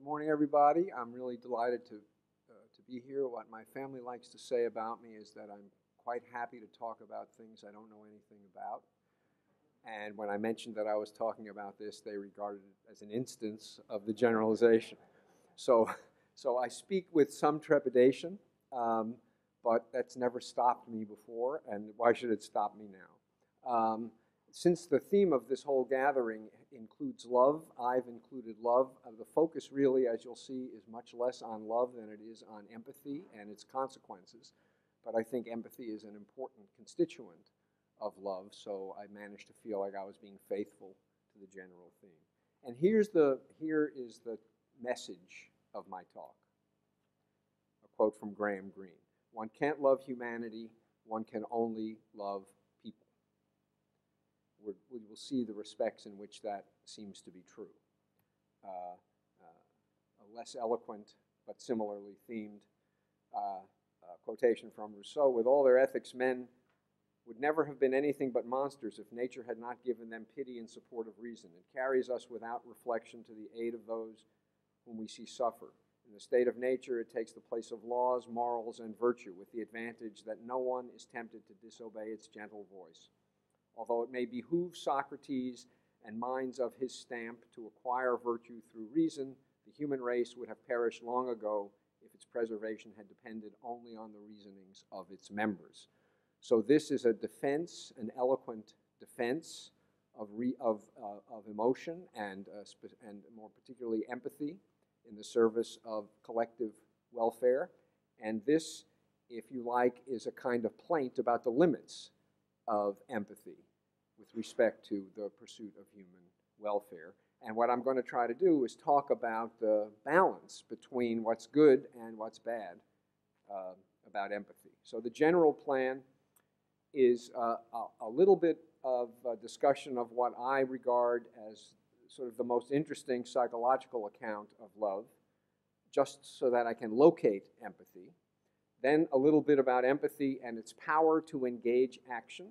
morning, everybody. I'm really delighted to be here. What my family likes to say about me is that I'm quite happy to talk about things I don't know anything about. And when I mentioned that I was talking about this, they regarded it as an instance of the generalization. So I speak with some trepidation, but that's never stopped me before, and why should it stop me now? Since the theme of this whole gathering includes love, I've included love. The focus really, as you'll see, is much less on love than it is on empathy and its consequences. But I think empathy is an important constituent of love, so I managed to feel like I was being faithful to the general theme. And here is the message of my talk. A quote from Graham Greene. One can't love humanity, one can only love people. We will see the respects in which that seems to be true. A less eloquent but similarly themed quotation from Rousseau, with all their ethics, men would never have been anything but monsters if nature had not given them pity and support of reason. It carries us without reflection to the aid of those whom we see suffer. In the state of nature, it takes the place of laws, morals, and virtue, with the advantage that no one is tempted to disobey its gentle voice. Although it may behoove Socrates and minds of his stamp to acquire virtue through reason, the human race would have perished long ago if its preservation had depended only on the reasonings of its members. So this is a defense, an eloquent defense of emotion and more particularly empathy in the service of collective welfare. And this, if you like, is a kind of plaint about the limits of empathy with respect to the pursuit of human welfare. And what I'm going to try to do is talk about the balance between what's good and what's bad about empathy. So the general plan is a little bit of a discussion of what I regard as sort of the most interesting psychological account of love, just so that I can locate empathy. Then a little bit about empathy and its power to engage action.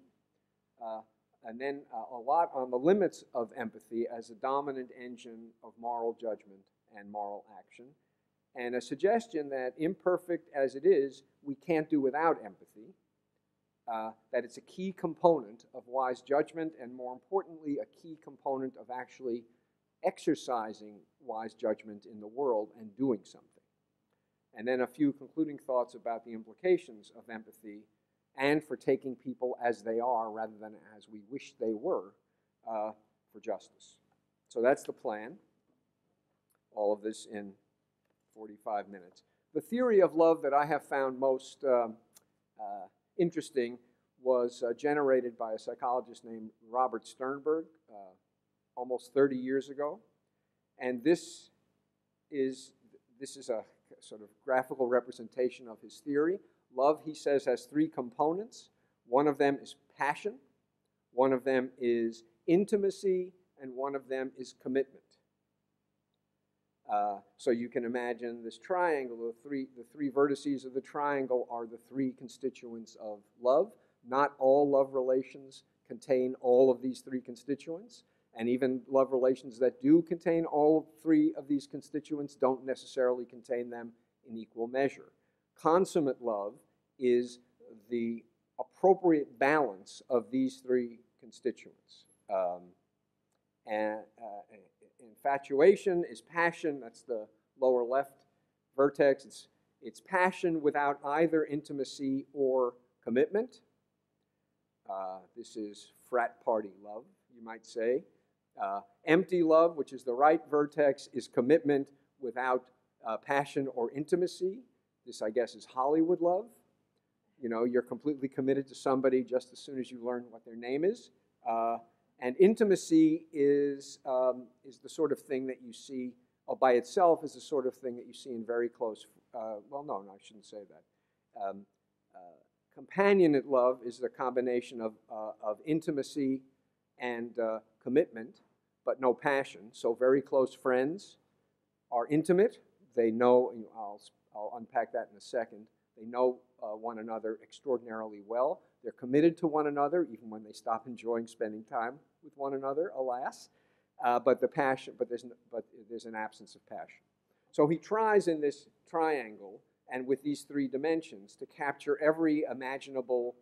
And then a lot on the limits of empathy as a dominant engine of moral judgment and moral action. And a suggestion that, imperfect as it is, we can't do without empathy. That it's a key component of wise judgment, and more importantly, a key component of actually exercising wise judgment in the world and doing something. And then a few concluding thoughts about the implications of empathy and for taking people as they are rather than as we wish they were for justice. So that's the plan. All of this in 45 minutes. The theory of love that I have found most interesting was generated by a psychologist named Robert Sternberg almost 30 years ago. And this is a sort of graphical representation of his theory. Love, he says, has three components. One of them is passion, one of them is intimacy, and one of them is commitment. So you can imagine this triangle, the three vertices of the triangle are the three constituents of love. Not all love relations contain all of these three constituents, and even love relations that do contain all three of these constituents don't necessarily contain them in equal measure. Consummate love is the appropriate balance of these three constituents. Infatuation is passion. That's the lower left vertex. It's passion without either intimacy or commitment. This is frat party love, you might say. Empty love, which is the right vertex, is commitment without passion or intimacy. This, I guess, is Hollywood love. You know, you're completely committed to somebody just as soon as you learn what their name is. And intimacy is the sort of thing that you see by itself is the sort of thing that you see in very close, well, no, I shouldn't say that. Companionate love is the combination of intimacy and commitment, but no passion. So very close friends are intimate. They know, I'll unpack that in a second. They know one another extraordinarily well. They're committed to one another, even when they stop enjoying spending time with one another, alas. But there's an absence of passion. So he tries in this triangle and with these three dimensions to capture every imaginable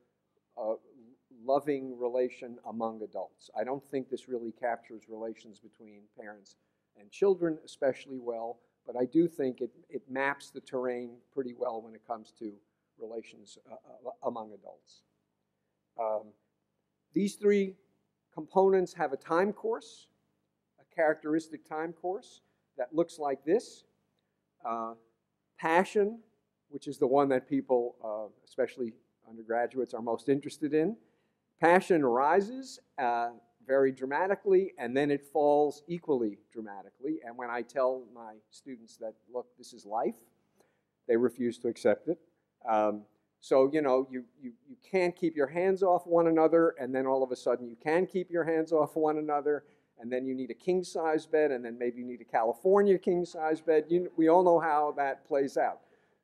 loving relation among adults. I don't think this really captures relations between parents and children especially well, but I do think it maps the terrain pretty well when it comes to relations among adults. These three components have a time course, a characteristic time course that looks like this. Passion, which is the one that people, especially undergraduates, are most interested in. Passion rises very dramatically, and then it falls equally dramatically. And when I tell my students that, look, this is life, they refuse to accept it. So, you know, you can't keep your hands off one another, and then all of a sudden you can keep your hands off one another, and then you need a king-size bed, and then maybe you need a California king-size bed. We all know how that plays out.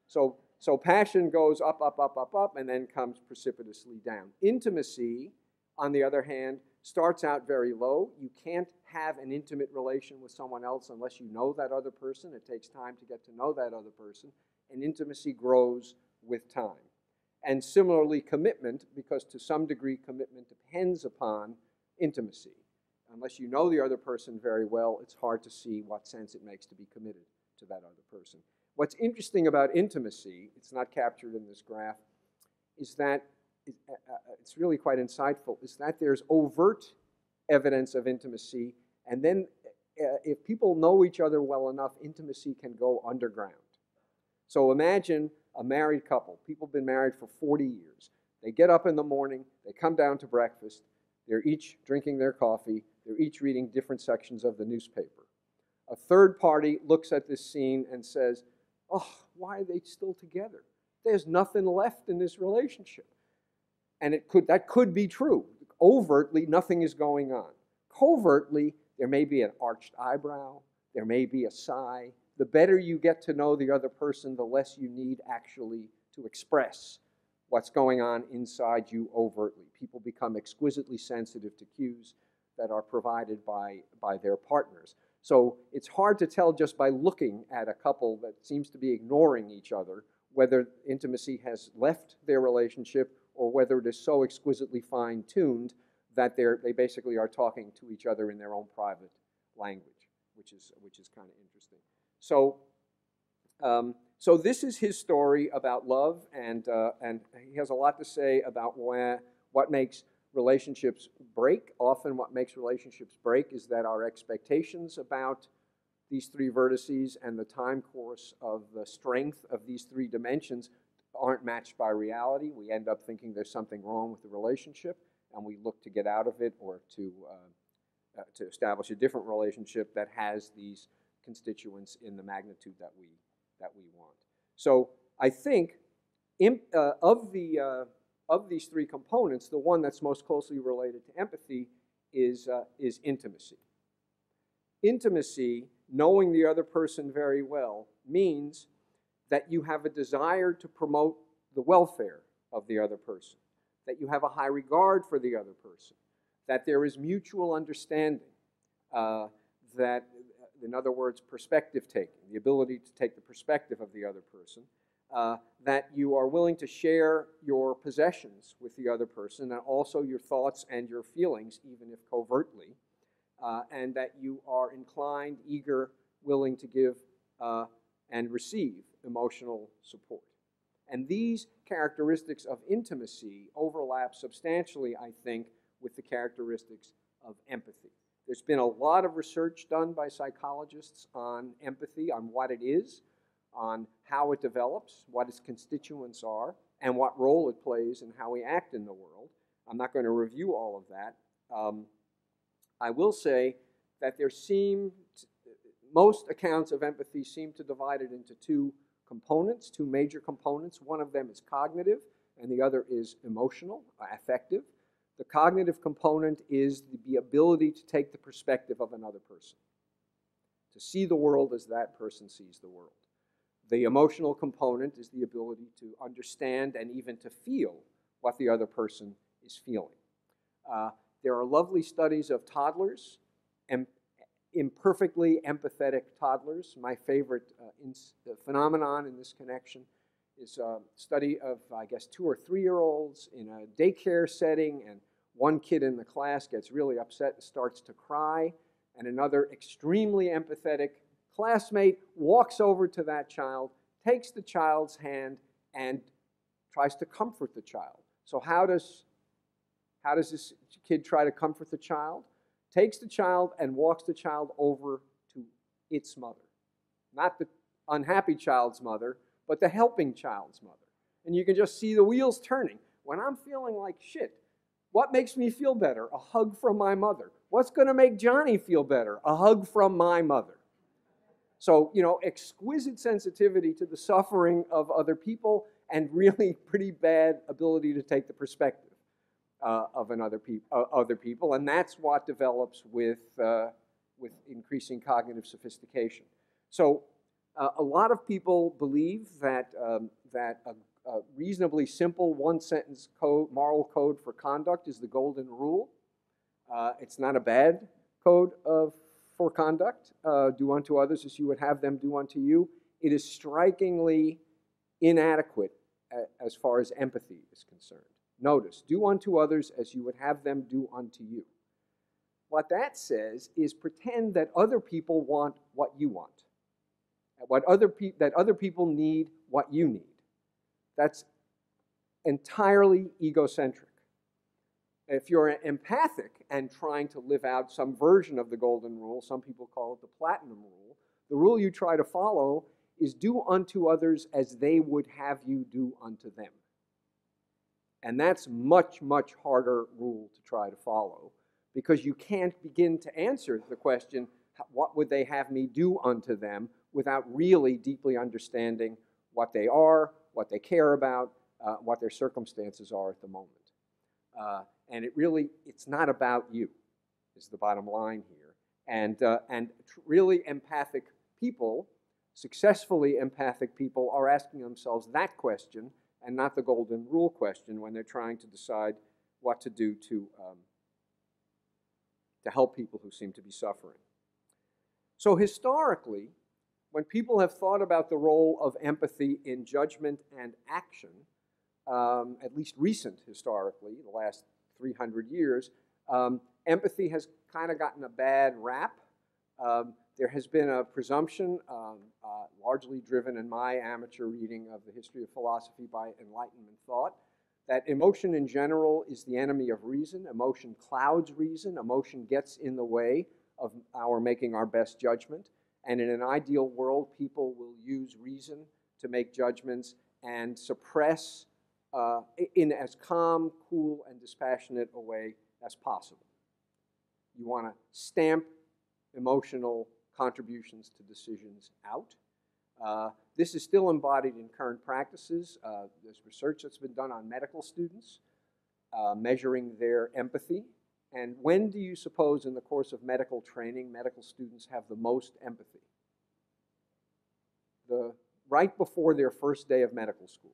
So passion goes up, up, up, up, up, and then comes precipitously down. Intimacy, on the other hand, starts out very low. You can't have an intimate relation with someone else unless you know that other person. It takes time to get to know that other person. And intimacy grows with time. And similarly, commitment, because to some degree commitment depends upon intimacy. Unless you know the other person very well, it's hard to see what sense it makes to be committed to that other person. What's interesting about intimacy, it's not captured in this graph, is that it's really quite insightful, is that there's overt evidence of intimacy, and then if people know each other well enough, intimacy can go underground. So imagine a married couple. People have been married for 40 years. They get up in the morning, they come down to breakfast, they're each drinking their coffee, they're each reading different sections of the newspaper. A third party looks at this scene and says, oh, why are they still together? There's nothing left in this relationship. And that could be true. Overtly, nothing is going on. Covertly, there may be an arched eyebrow, there may be a sigh. The better you get to know the other person, the less you need actually to express what's going on inside you overtly. People become exquisitely sensitive to cues that are provided by their partners. So it's hard to tell just by looking at a couple that seems to be ignoring each other whether intimacy has left their relationship or whether it is so exquisitely fine-tuned that they basically are talking to each other in their own private language, which is kind of interesting. So this is his story about love, and he has a lot to say about what makes relationships break. Often what makes relationships break is that our expectations about these three vertices and the time course of the strength of these three dimensions aren't matched by reality. We end up thinking there's something wrong with the relationship, and we look to get out of it or to establish a different relationship that has these constituents in the magnitude that we want. So I think of these three components, the one that's most closely related to empathy is intimacy. Intimacy, knowing the other person very well, means that you have a desire to promote the welfare of the other person, that you have a high regard for the other person, that there is mutual understanding, that, in other words, perspective taking, the ability to take the perspective of the other person, that you are willing to share your possessions with the other person and also your thoughts and your feelings, even if covertly, and that you are inclined, eager, willing to give and receive emotional support. And these characteristics of intimacy overlap substantially, I think, with the characteristics of empathy. There's been a lot of research done by psychologists on empathy, on what it is, on how it develops, what its constituents are, and what role it plays in how we act in the world. I'm not going to review all of that. I will say that most accounts of empathy seem to divide it into two major components. One of them is cognitive, and the other is emotional, affective. The cognitive component is the ability to take the perspective of another person, to see the world as that person sees the world. The emotional component is the ability to understand and even to feel what the other person is feeling. There are lovely studies of toddlers imperfectly empathetic toddlers. My favorite phenomenon in this connection is a study of, I guess, 2 or 3-year-olds in a daycare setting, and one kid in the class gets really upset and starts to cry, and another extremely empathetic classmate walks over to that child, takes the child's hand, and tries to comfort the child. So how does this kid try to comfort the child? Takes the child and walks the child over to its mother. Not the unhappy child's mother, but the helping child's mother. And you can just see the wheels turning. When I'm feeling like shit, what makes me feel better? A hug from my mother. What's going to make Johnny feel better? A hug from my mother. So, exquisite sensitivity to the suffering of other people and really pretty bad ability to take the perspective of other people, and that's what develops with increasing cognitive sophistication. So, a lot of people believe that a reasonably simple one-sentence moral code for conduct is the golden rule. It's not a bad code for conduct. Do unto others as you would have them do unto you. It is strikingly inadequate as far as empathy is concerned. Notice, do unto others as you would have them do unto you. What that says is pretend that other people want what you want. That other people need what you need. That's entirely egocentric. If you're empathic and trying to live out some version of the golden rule, some people call it the platinum rule, the rule you try to follow is do unto others as they would have you do unto them. And that's much, much harder rule to try to follow, because you can't begin to answer the question, what would they have me do unto them, without really deeply understanding what they are, what they care about, what their circumstances are at the moment. And it's not about you, is the bottom line here. And really empathic people, successfully empathic people, are asking themselves that question and not the golden rule question when they're trying to decide what to do to help people who seem to be suffering. So historically, when people have thought about the role of empathy in judgment and action, at least recent historically, the last 300 years, empathy has kind of gotten a bad rap. There has been a presumption, largely driven in my amateur reading of the history of philosophy by Enlightenment thought, that emotion in general is the enemy of reason. Emotion clouds reason. Emotion gets in the way of our making our best judgment. And in an ideal world, people will use reason to make judgments and suppress in as calm, cool, and dispassionate a way as possible. You want to stamp emotional contributions to decisions out. This is still embodied in current practices. There's research that's been done on medical students, measuring their empathy. And when do you suppose in the course of medical training, medical students have the most empathy? Right before their first day of medical school.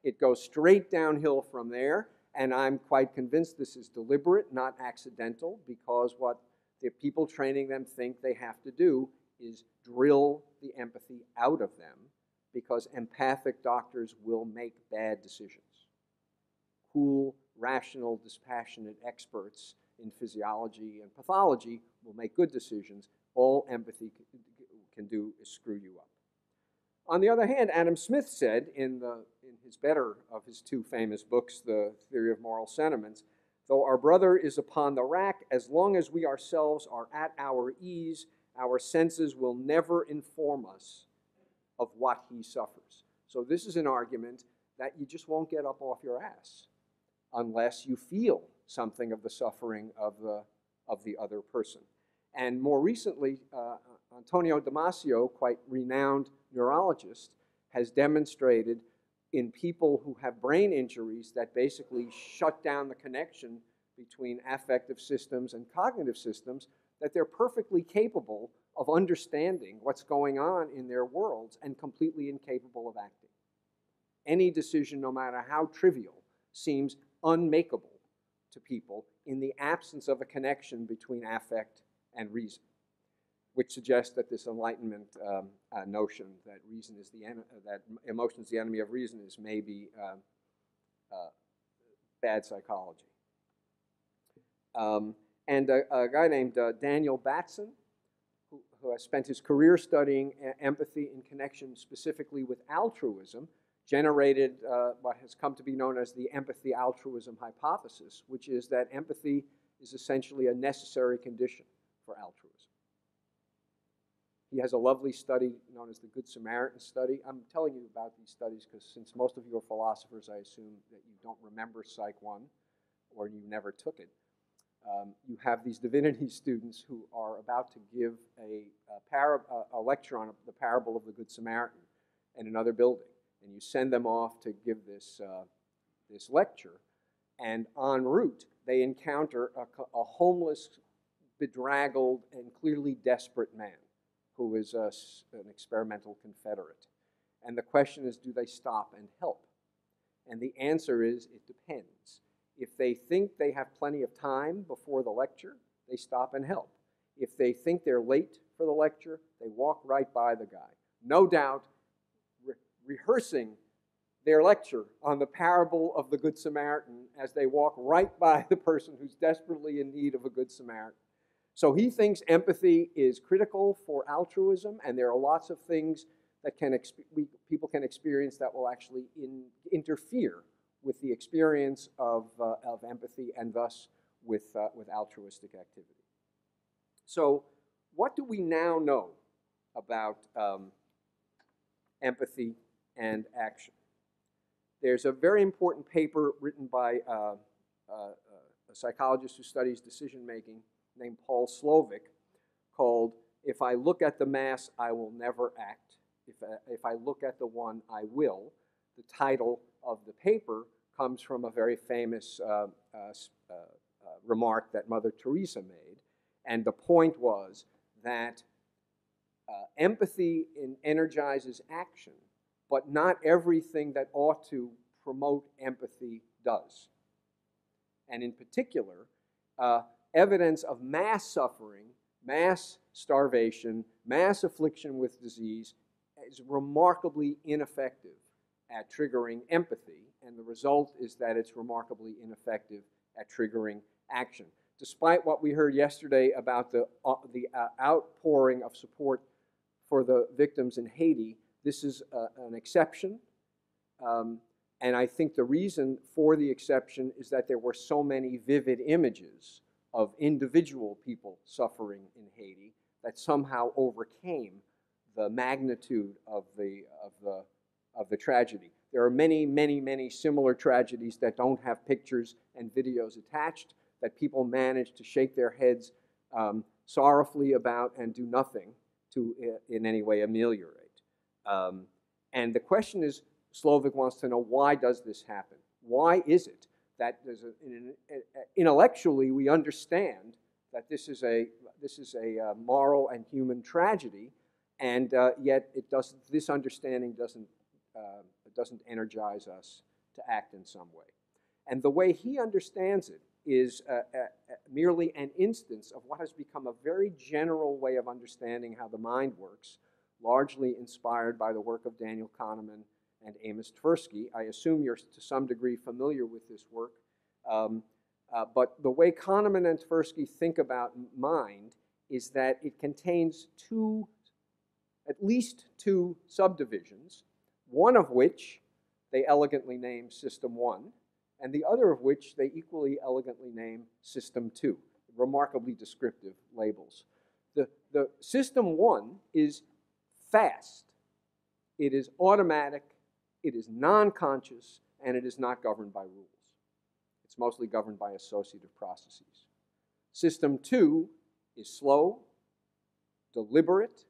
It goes straight downhill from there, and I'm quite convinced this is deliberate, not accidental, because what the people training them think they have to do is drill the empathy out of them, because empathic doctors will make bad decisions. Cool, rational, dispassionate experts in physiology and pathology will make good decisions. All empathy can do is screw you up. On the other hand, Adam Smith said in his better of his 2 famous books, The Theory of Moral Sentiments, though our brother is upon the rack, as long as we ourselves are at our ease, our senses will never inform us of what he suffers. So this is an argument that you just won't get up off your ass unless you feel something of the suffering of the other person. And more recently, Antonio Damasio, quite renowned neurologist, has demonstrated in people who have brain injuries that basically shut down the connection between affective systems and cognitive systems, that they're perfectly capable of understanding what's going on in their worlds and completely incapable of acting. Any decision, no matter how trivial, seems unmakeable to people in the absence of a connection between affect and reason. which suggests that this Enlightenment notion that reason is that emotion is the enemy of reason is maybe bad psychology. And a guy named Daniel Batson, who has spent his career studying empathy in connection specifically with altruism, generated what has come to be known as the empathy-altruism hypothesis, which is that empathy is essentially a necessary condition for altruism. He has a lovely study known as the Good Samaritan study. I'm telling you about these studies because since most of you are philosophers, I assume that you don't remember Psych 1 or you never took it. You have these divinity students who are about to give a lecture on the parable of the Good Samaritan in another building. And you send them off to give this lecture. And en route, they encounter a homeless, bedraggled, and clearly desperate man who is an experimental Confederate. And the question is, do they stop and help? And the answer is, it depends. If they think they have plenty of time before the lecture, they stop and help. If they think they're late for the lecture, they walk right by the guy. No doubt, rehearsing their lecture on the parable of the Good Samaritan as they walk right by the person who's desperately in need of a Good Samaritan. So he thinks empathy is critical for altruism, and there are lots of things that people can experience that will actually interfere with the experience of empathy and thus with altruistic activity. So what do we now know about empathy and action? There's a very important paper written by a psychologist who studies decision-making named Paul Slovic called "If I Look at the Mass, I Will Never Act. If I Look at the One, I Will." The title of the paper comes from a very famous remark that Mother Teresa made. And the point was that empathy energizes action, but not everything that ought to promote empathy does. And in particular, evidence of mass suffering, mass starvation, mass affliction with disease is remarkably ineffective at triggering empathy, and the result is that it's remarkably ineffective at triggering action. Despite what we heard yesterday about the outpouring of support for the victims in Haiti, this is an exception, and I think the reason for the exception is that there were so many vivid images of individual people suffering in Haiti that somehow overcame the magnitude of the tragedy. There are many, many, many similar tragedies that don't have pictures and videos attached, that people manage to shake their heads sorrowfully about and do nothing to in any way ameliorate. And the question is, Slovic wants to know, why does this happen? Why is it that intellectually we understand that this is a moral and human tragedy, and yet this understanding doesn't energize us to act in some way. And the way he understands it is merely an instance of what has become a very general way of understanding how the mind works, largely inspired by the work of Daniel Kahneman and Amos Tversky. I assume you're to some degree familiar with this work. But the way Kahneman and Tversky think about mind is that it contains at least two subdivisions, one of which they elegantly name System 1, and the other of which they equally elegantly name System 2, remarkably descriptive labels. The System 1 is fast, it is automatic, it is non-conscious, and it is not governed by rules. It's mostly governed by associative processes. System 2 is slow, deliberate,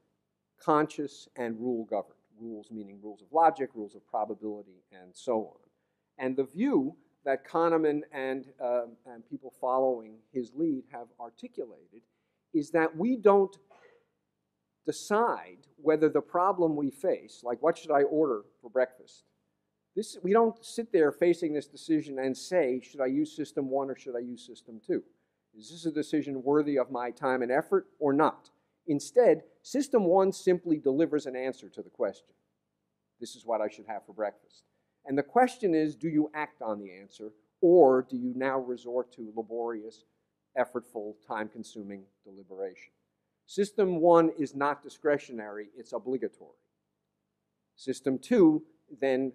conscious, and rule-governed. Rules meaning rules of logic, rules of probability, and so on. And the view that Kahneman and people following his lead have articulated is that we don't decide whether the problem we face, like what should I order for breakfast, we don't sit there facing this decision and say, should I use System 1 or should I use System 2? Is this a decision worthy of my time and effort or not? Instead, System 1 simply delivers an answer to the question. This is what I should have for breakfast. And the question is, do you act on the answer, or do you now resort to laborious, effortful, time-consuming deliberation? System 1 is not discretionary, it's obligatory. System 2 then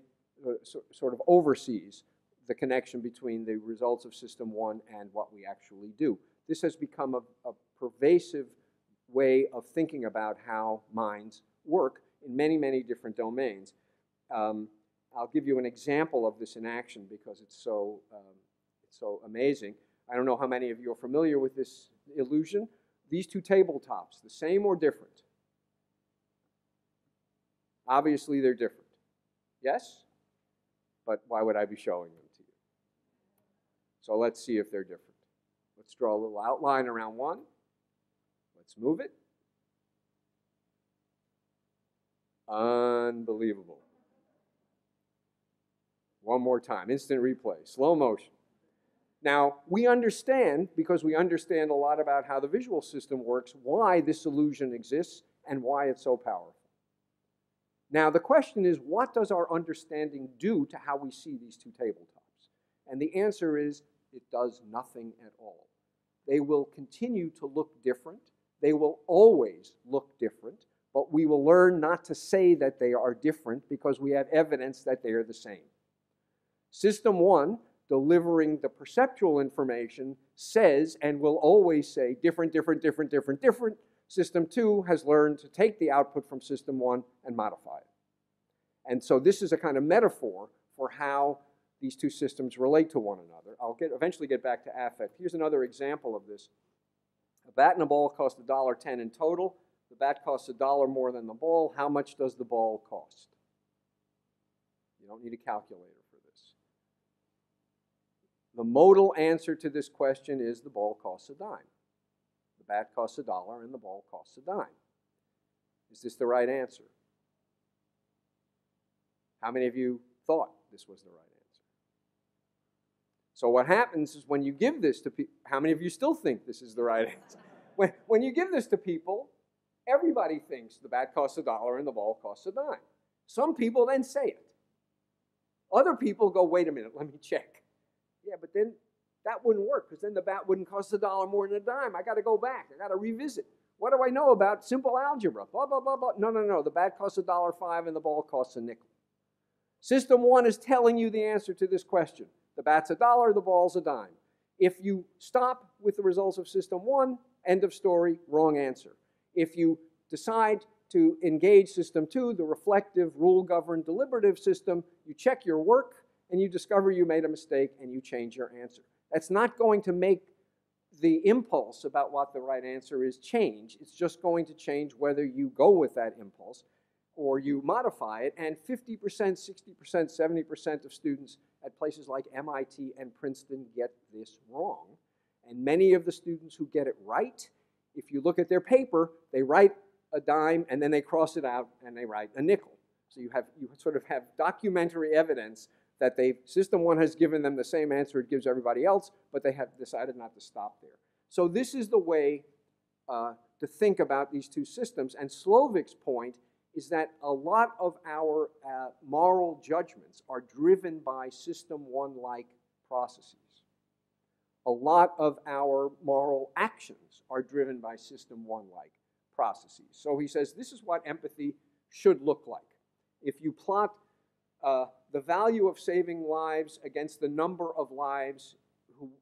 sort of oversees the connection between the results of System 1 and what we actually do. This has become a pervasive way of thinking about how minds work in many, many different domains. I'll give you an example of this in action because it's so amazing. I don't know how many of you are familiar with this illusion. These two tabletops, the same or different? Obviously, they're different. Yes? But why would I be showing them to you? So let's see if they're different. Let's draw a little outline around one. Let's move it. Unbelievable. One more time. Instant replay. Slow motion. Now, we understand, because we understand a lot about how the visual system works, why this illusion exists and why it's so powerful. Now, the question is, what does our understanding do to how we see these two tabletops? And the answer is, it does nothing at all. They will continue to look different. They will always look different, but we will learn not to say that they are different because we have evidence that they are the same. System 1, delivering the perceptual information, says and will always say different, different, different, different, different. System 2 has learned to take the output from System 1 and modify it. And so this is a kind of metaphor for how these two systems relate to one another. I'll eventually get back to affect. Here's another example of this. A bat and a ball cost $1.10 in total. The bat costs $1 more than the ball. How much does the ball cost? You don't need a calculator for this. The modal answer to this question is the ball costs a dime. The bat costs $1 and the ball costs a dime. Is this the right answer? How many of you thought this was the right answer? So what happens is when you give this to people, how many of you still think this is the right answer? When you give this to people, everybody thinks the bat costs $1 and the ball costs a dime. Some people then say it. Other people go, wait a minute, let me check. Yeah, but then that wouldn't work because then the bat wouldn't cost $1 more than a dime. I got to go back. I got to revisit. What do I know about simple algebra? Blah, blah, blah, blah. No. The bat costs $1.05 and the ball costs a nickel. System 1 is telling you the answer to this question. The bat's $1, the ball's a dime. If you stop with the results of System 1, end of story, wrong answer. If you decide to engage System 2, the reflective, rule-governed, deliberative system, you check your work and you discover you made a mistake and you change your answer. That's not going to make the impulse about what the right answer is change. It's just going to change whether you go with that impulse or you modify it. And 50%, 60%, 70% of students at places like MIT and Princeton get this wrong. And many of the students who get it right, if you look at their paper, they write a dime and then they cross it out and they write a nickel. So you sort of have documentary evidence that System 1 has given them the same answer it gives everybody else, but they have decided not to stop there. So this is the way to think about these two systems. And Slovik's point is that a lot of our moral judgments are driven by System 1-like processes. A lot of our moral actions are driven by System 1-like processes. So he says this is what empathy should look like. If you plot the value of saving lives against the number of lives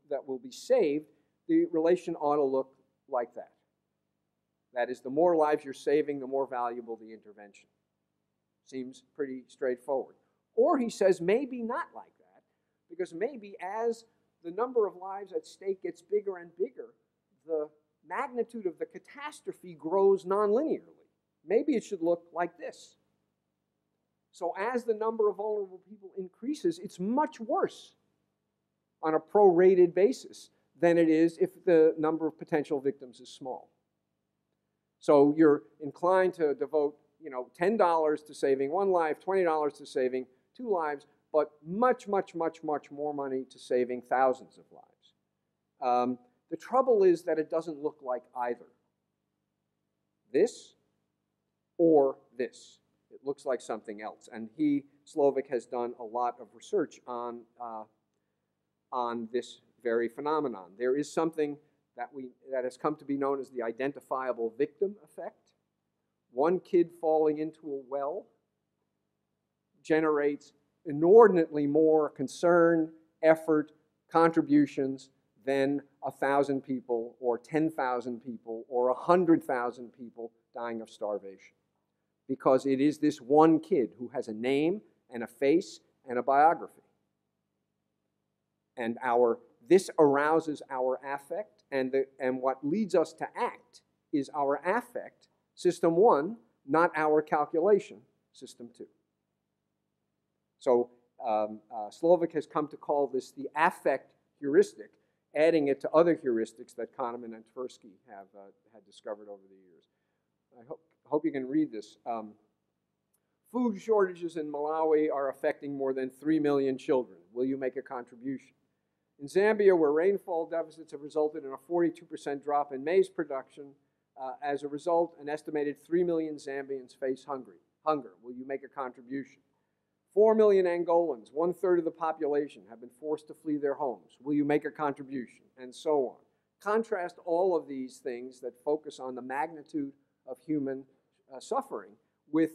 that will be saved, the relation ought to look like that. That is, the more lives you're saving, the more valuable the intervention. Seems pretty straightforward. Or he says maybe not like that, because maybe as the number of lives at stake gets bigger and bigger, the magnitude of the catastrophe grows nonlinearly. Maybe it should look like this. So as the number of vulnerable people increases, it's much worse on a prorated basis than it is if the number of potential victims is small. So you're inclined to devote, $10 to saving one life, $20 to saving 2 lives, but much, much, much, much more money to saving thousands of lives. The trouble is that it doesn't look like either. this or this. It looks like something else. And Slovik, has done a lot of research on this very phenomenon. There is something that has come to be known as the identifiable victim effect. One kid falling into a well generates inordinately more concern, effort, contributions than 1,000 people or 10,000 people or 100,000 people dying of starvation. Because it is this one kid who has a name and a face and a biography. And this arouses our affect, and what leads us to act is our affect, system 1, not our calculation, system 2. So Slovik has come to call this the affect heuristic, adding it to other heuristics that Kahneman and Tversky had discovered over the years. I hope you can read this. Food shortages in Malawi are affecting more than 3 million children. Will you make a contribution? In Zambia, where rainfall deficits have resulted in a 42% drop in maize production, as a result, an estimated 3 million Zambians face hunger. Will you make a contribution? 4 million Angolans, 1/3 of the population, have been forced to flee their homes. Will you make a contribution? And so on. Contrast all of these things that focus on the magnitude of human suffering with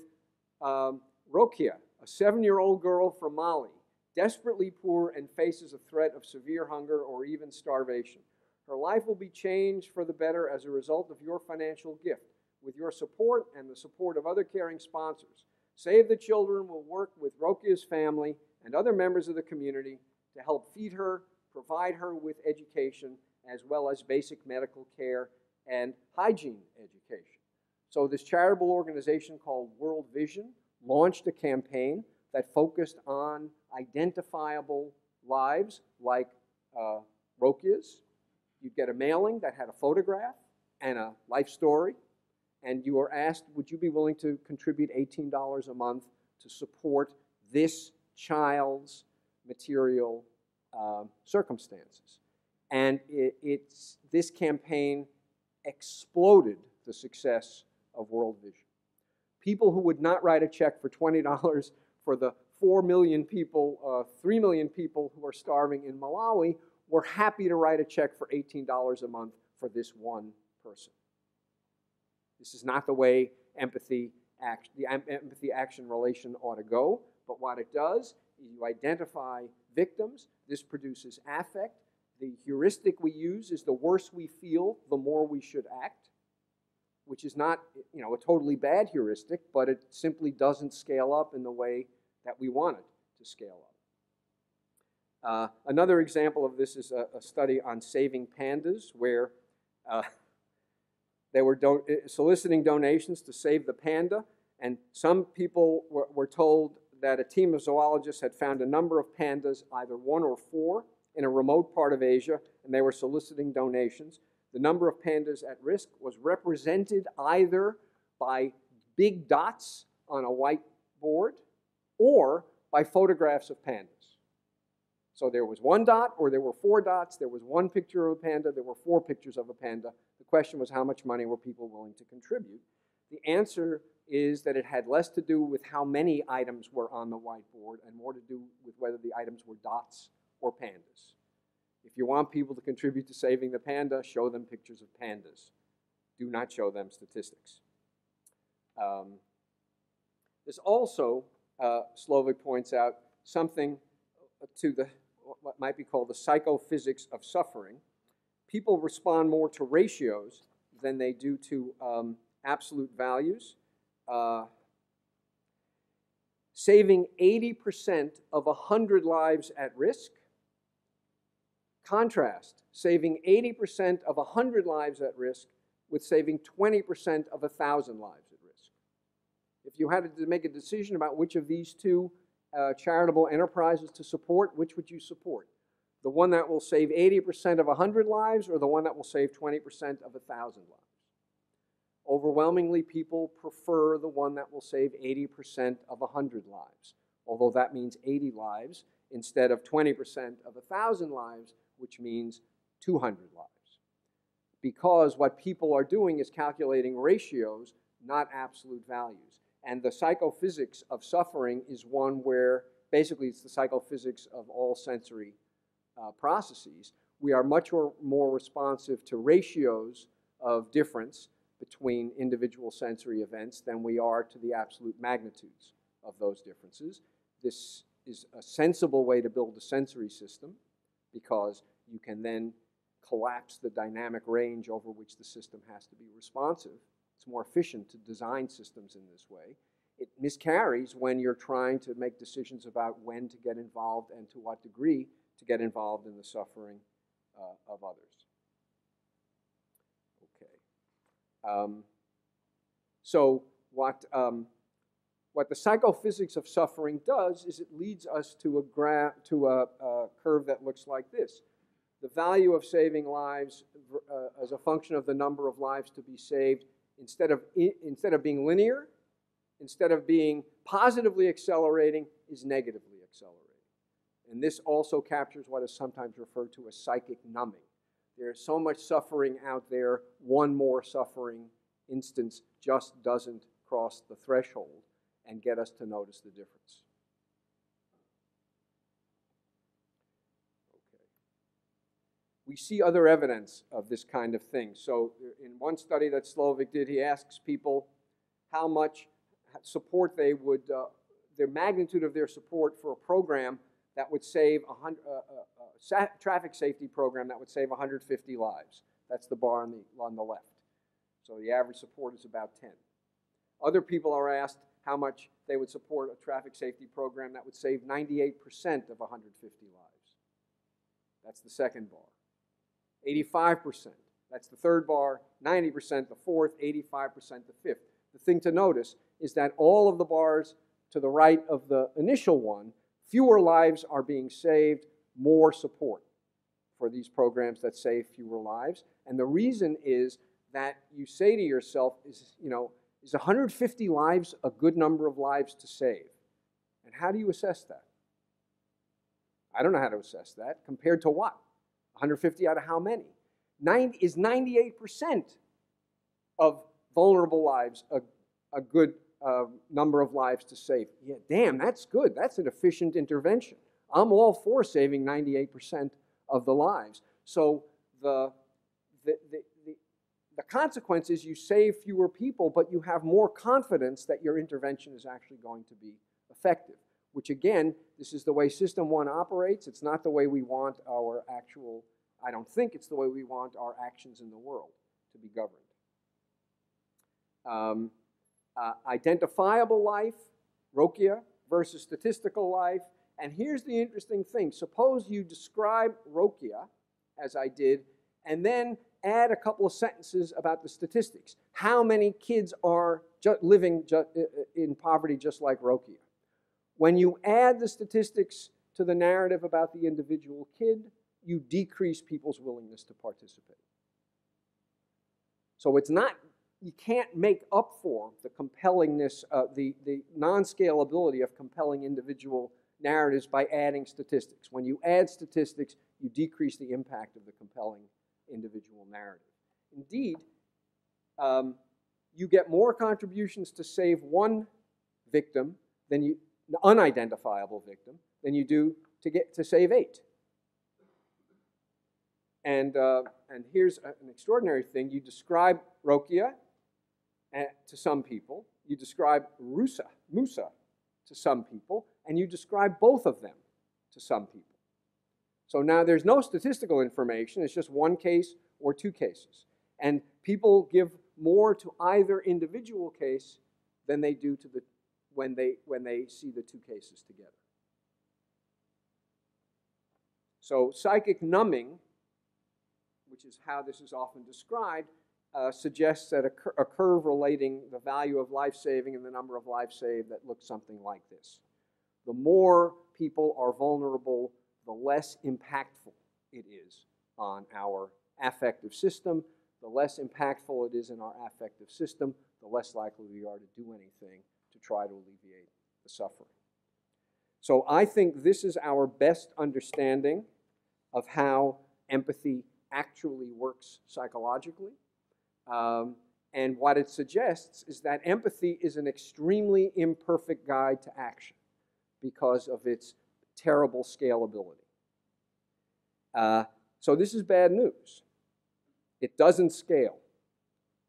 Rokia, a 7-year-old girl from Mali, desperately poor and faces a threat of severe hunger or even starvation. Her life will be changed for the better as a result of your financial gift. With your support and the support of other caring sponsors, Save the Children will work with Rokia's family and other members of the community to help feed her, provide her with education, as well as basic medical care and hygiene education. So this charitable organization called World Vision launched a campaign that focused on identifiable lives like Rokia's. You'd get a mailing that had a photograph and a life story, and you were asked, would you be willing to contribute $18 a month to support this child's material circumstances? And this campaign exploded the success of World Vision. People who would not write a check for $20 for the 4 million people, 3 million people who are starving in Malawi were happy to write a check for $18 a month for this one person. This is not the way the empathy-action relation ought to go, but what it does is you identify victims. This produces affect. The heuristic we use is the worse we feel, the more we should act, which is not, a totally bad heuristic, but it simply doesn't scale up in the way that we want it to scale up. Another example of this is a study on saving pandas, where they were soliciting donations to save the panda, and some people were told that a team of zoologists had found a number of pandas, either 1 or 4, in a remote part of Asia, and they were soliciting donations. The number of pandas at risk was represented either by big dots on a whiteboard or by photographs of pandas. So there was 1 dot, or there were 4 dots, there was 1 picture of a panda, there were 4 pictures of a panda. The question was, how much money were people willing to contribute? The answer is that it had less to do with how many items were on the whiteboard and more to do with whether the items were dots or pandas. If you want people to contribute to saving the panda, show them pictures of pandas. Do not show them statistics. There's also, Slovik points out, something to what might be called the psychophysics of suffering. People respond more to ratios than they do to absolute values. Saving 80% of 100 lives at risk. Contrast, saving 80% of 100 lives at risk with saving 20% of 1,000 lives at risk. If you had to make a decision about which of these two charitable enterprises to support, which would you support? The one that will save 80% of 100 lives, or the one that will save 20% of 1,000 lives? Overwhelmingly, people prefer the one that will save 80% of 100 lives, although that means 80 lives instead of 20% of 1,000 lives, which means 200 lives. because what people are doing is calculating ratios, not absolute values. And the psychophysics of suffering is one where basically it's the psychophysics of all sensory processes. We are much more responsive to ratios of difference between individual sensory events than we are to the absolute magnitudes of those differences. This is a sensible way to build a sensory system because you can then collapse the dynamic range over which the system has to be responsive. It's more efficient to design systems in this way. It miscarries when you're trying to make decisions about when to get involved and to what degree to get involved in the suffering of others. Okay. So what the psychophysics of suffering does is it leads us to a curve that looks like this. The value of saving lives as a function of the number of lives to be saved, instead of being linear, instead of being positively accelerating, is negatively accelerating. And this also captures what is sometimes referred to as psychic numbing. There's so much suffering out there, one more suffering instance just doesn't cross the threshold and get us to notice the difference. Okay. We see other evidence of this kind of thing. So in one study that Slovik did, he asks people how much support they would, their magnitude of their support for a program that would save traffic safety program that would save 150 lives. That's the bar on the left. So the average support is about 10. Other people are asked how much they would support a traffic safety program that would save 98% of 150 lives. That's the second bar. 85%. That's the third bar. 90% the fourth. 85% the fifth. The thing to notice is that all of the bars to the right of the initial one, fewer lives are being saved, more support for these programs that save fewer lives. And the reason is that you say to yourself, is 150 lives a good number of lives to save? And how do you assess that? I don't know how to assess that. Compared to what? 150 out of how many? 98% of vulnerable lives a good number of lives to save? Yeah, damn, that's good. That's an efficient intervention. I'm all for saving 98% of the lives. So the consequence is you save fewer people, but you have more confidence that your intervention is actually going to be effective, which again, this is the way System 1 operates. It's not the way we want our actual, I don't think it's the way we want our actions in the world to be governed. Identifiable life, Rokia, versus statistical life. And here's the interesting thing. Suppose you describe Rokia, as I did, and then add a couple of sentences about the statistics. How many kids are living in poverty just like Rokia? When you add the statistics to the narrative about the individual kid, you decrease people's willingness to participate. So it's not, you can't make up for the compellingness, the non-scalability of compelling individual narratives by adding statistics. When you add statistics, you decrease the impact of the compelling individual narrative. Indeed, you get more contributions to save one victim than you, an unidentifiable victim, than you do to save 8. And here's an extraordinary thing. You describe Rokia to some people. You describe Musa to some people. And you describe both of them to some people. So now there's no statistical information. It's just one case or two cases. And people give more to either individual case than they do to when they see the two cases together. So psychic numbing, which is how this is often described, suggests that a curve relating the value of life saving and the number of lives saved that looks something like this. The more people are vulnerable, the less impactful it is on our affective system. The less impactful it is in our affective system, the less likely we are to do anything to try to alleviate the suffering. So I think this is our best understanding of how empathy actually works psychologically. And what it suggests is that empathy is an extremely imperfect guide to action because of its terrible scalability. So this is bad news. It doesn't scale.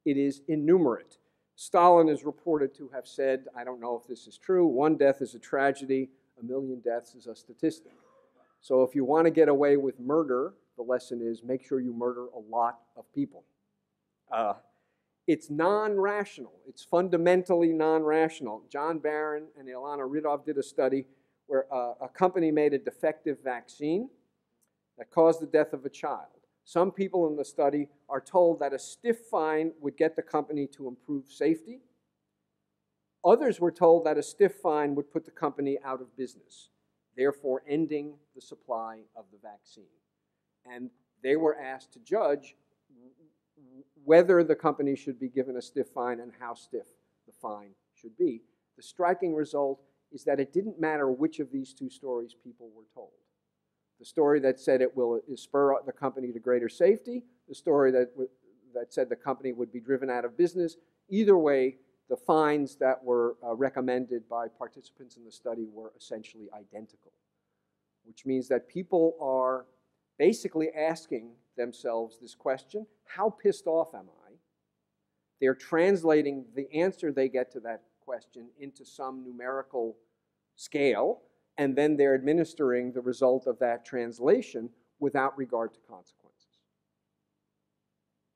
It is innumerate. Stalin is reported to have said, I don't know if this is true, 1 death is a tragedy, 1 million deaths is a statistic. So if you want to get away with murder, the lesson is make sure you murder a lot of people. It's non-rational. It's fundamentally non-rational. John Barron and Ilana Ridov did a study where a company made a defective vaccine that caused the death of a child. Some people in the study are told that a stiff fine would get the company to improve safety. Others were told that a stiff fine would put the company out of business, therefore ending the supply of the vaccine. And they were asked to judge whether the company should be given a stiff fine and how stiff the fine should be. The striking result is that it didn't matter which of these two stories people were told. The story that said it will spur the company to greater safety, the story that said the company would be driven out of business. Either way, the fines that were recommended by participants in the study were essentially identical, which means that people are basically asking themselves this question: how pissed off am I? They're translating the answer they get to that question into some numerical scale, and then they're administering the result of that translation without regard to consequences.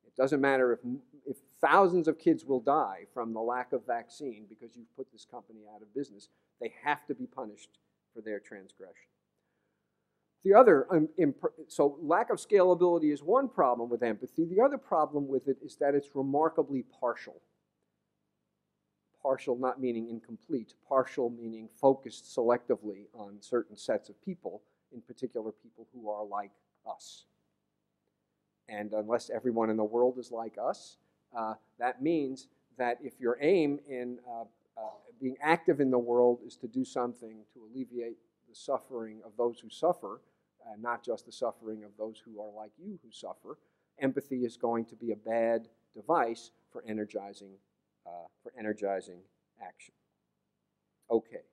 It doesn't matter if thousands of kids will die from the lack of vaccine because you've put this company out of business. They have to be punished for their transgression. The other, so lack of scalability is one problem with empathy. The other problem with it is that it's remarkably partial. Partial not meaning incomplete, partial meaning focused selectively on certain sets of people, in particular people who are like us. And unless everyone in the world is like us, that means that if your aim in being active in the world is to do something to alleviate the suffering of those who suffer, and not just the suffering of those who are like you who suffer, empathy is going to be a bad device for energizing action. Okay,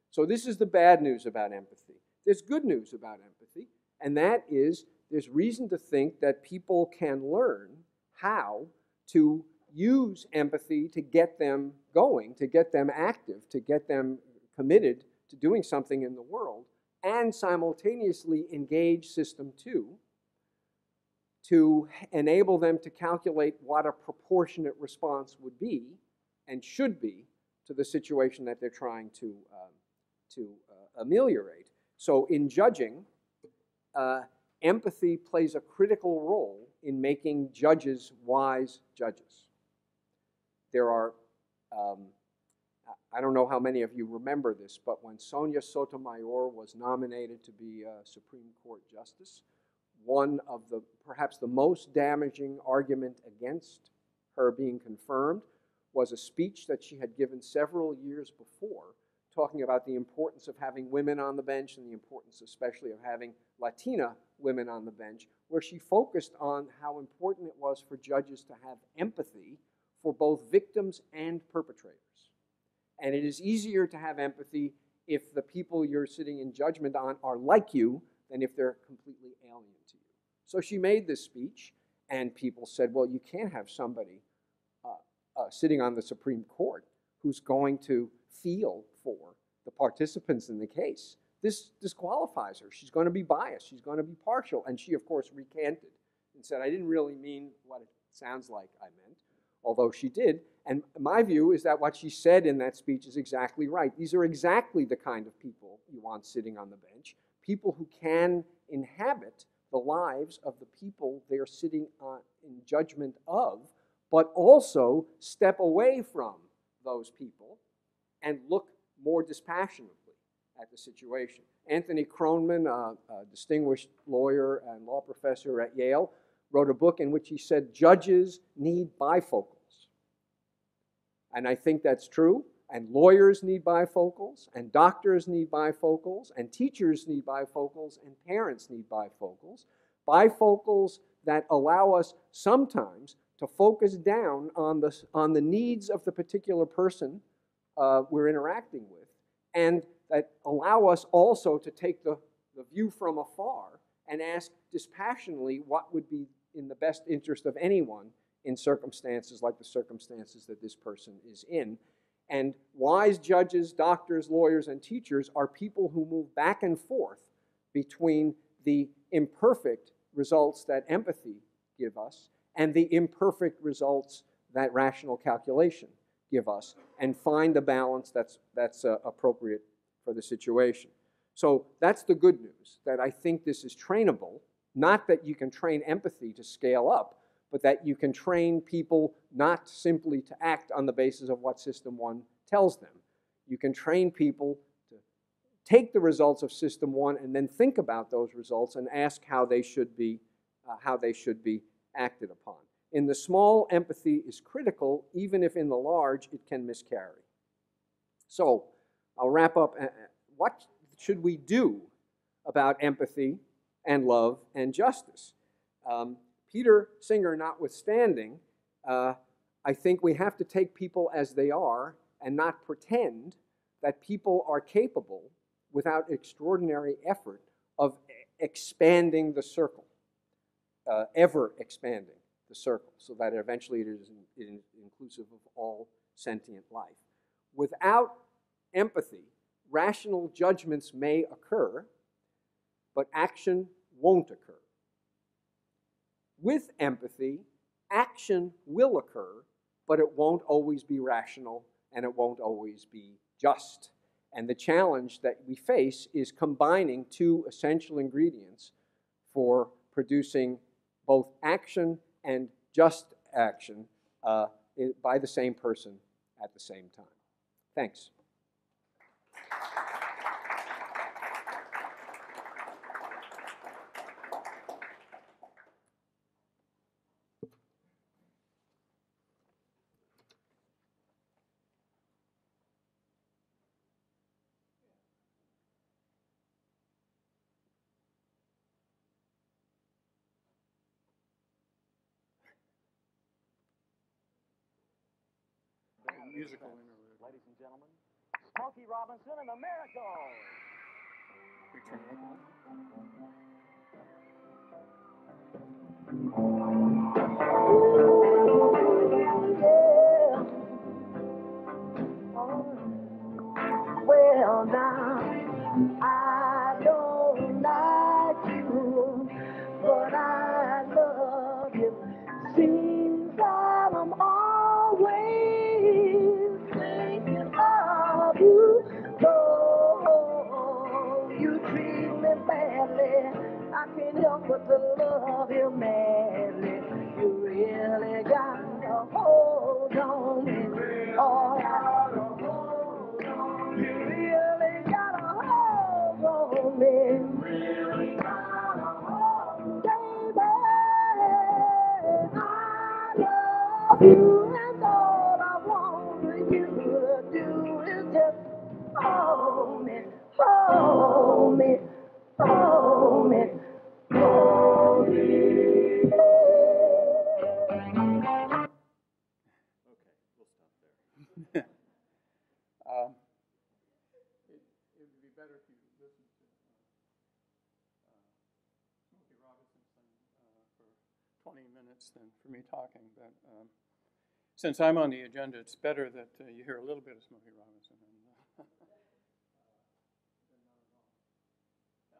so this is the bad news about empathy. There's good news about empathy, and that is there's reason to think that people can learn how to use empathy to get them going, to get them active, to get them committed to doing something in the world, and simultaneously engage System 2 to enable them to calculate what a proportionate response would be and should be to the situation that they're trying to ameliorate. So in judging, empathy plays a critical role in making judges wise judges. There are, I don't know how many of you remember this, but when Sonia Sotomayor was nominated to be a Supreme Court Justice, one of the, perhaps the most damaging argument against her being confirmed was a speech that she had given several years before, talking about the importance of having women on the bench and the importance especially of having Latina women on the bench, where she focused on how important it was for judges to have empathy for both victims and perpetrators. And it is easier to have empathy if the people you're sitting in judgment on are like you than if they're completely alien to you. So she made this speech, and people said, well, you can't have somebody sitting on the Supreme Court who's going to feel for the participants in the case. This disqualifies her. She's going to be biased. She's going to be partial. And she, of course, recanted and said, I didn't really mean what it sounds like I meant, although she did. And my view is that what she said in that speech is exactly right. These are exactly the kind of people you want sitting on the bench, people who can inhabit the lives of the people they're sitting in judgment of, but also step away from those people and look more dispassionately at the situation. Anthony Kronman, a distinguished lawyer and law professor at Yale, wrote a book in which he said judges need bifocals. And I think that's true. And lawyers need bifocals, and doctors need bifocals, and teachers need bifocals, and parents need bifocals. Bifocals that allow us sometimes to focus down on the needs of the particular person we're interacting with, and that allow us also to take the view from afar and ask dispassionately what would be in the best interest of anyone in circumstances like the circumstances that this person is in. And wise judges, doctors, lawyers, and teachers are people who move back and forth between the imperfect results that empathy give us and the imperfect results that rational calculation give us, and find the balance that's appropriate for the situation. So that's the good news, that I think this is trainable, not that you can train empathy to scale up, but that you can train people not simply to act on the basis of what System 1 tells them. You can train people to take the results of System 1 and then think about those results and ask how they should be acted upon. In the small, empathy is critical, even if in the large it can miscarry. So I'll wrap up. What should we do about empathy and love and justice? Peter Singer notwithstanding, I think we have to take people as they are and not pretend that people are capable, without extraordinary effort, of expanding the circle, ever expanding the circle, so that eventually it is inclusive of all sentient life. Without empathy, rational judgments may occur, but action won't occur. With empathy, action will occur, but it won't always be rational and it won't always be just. And the challenge that we face is combining two essential ingredients for producing both action and just action by the same person at the same time. Thanks. Musical interlude. Ladies and gentlemen, Smokey Robinson and the Miracles. Return local. Well, now, I don't like you, but I love you. Seems that I'm always thinking of you. Though you treat me badly, I can't help but to love you madly. You really got a hold on me. Oh, you really got a hold on me. Really got a hold, baby. I love you, and all I want you to do is just hold me, hold me, hold me, hold me. Okay, we'll stop there. It would be better if you listened to Smokey Robinson for 20 minutes than for me talking. But since I'm on the agenda, it's better that you hear a little bit of Smokey Robinson.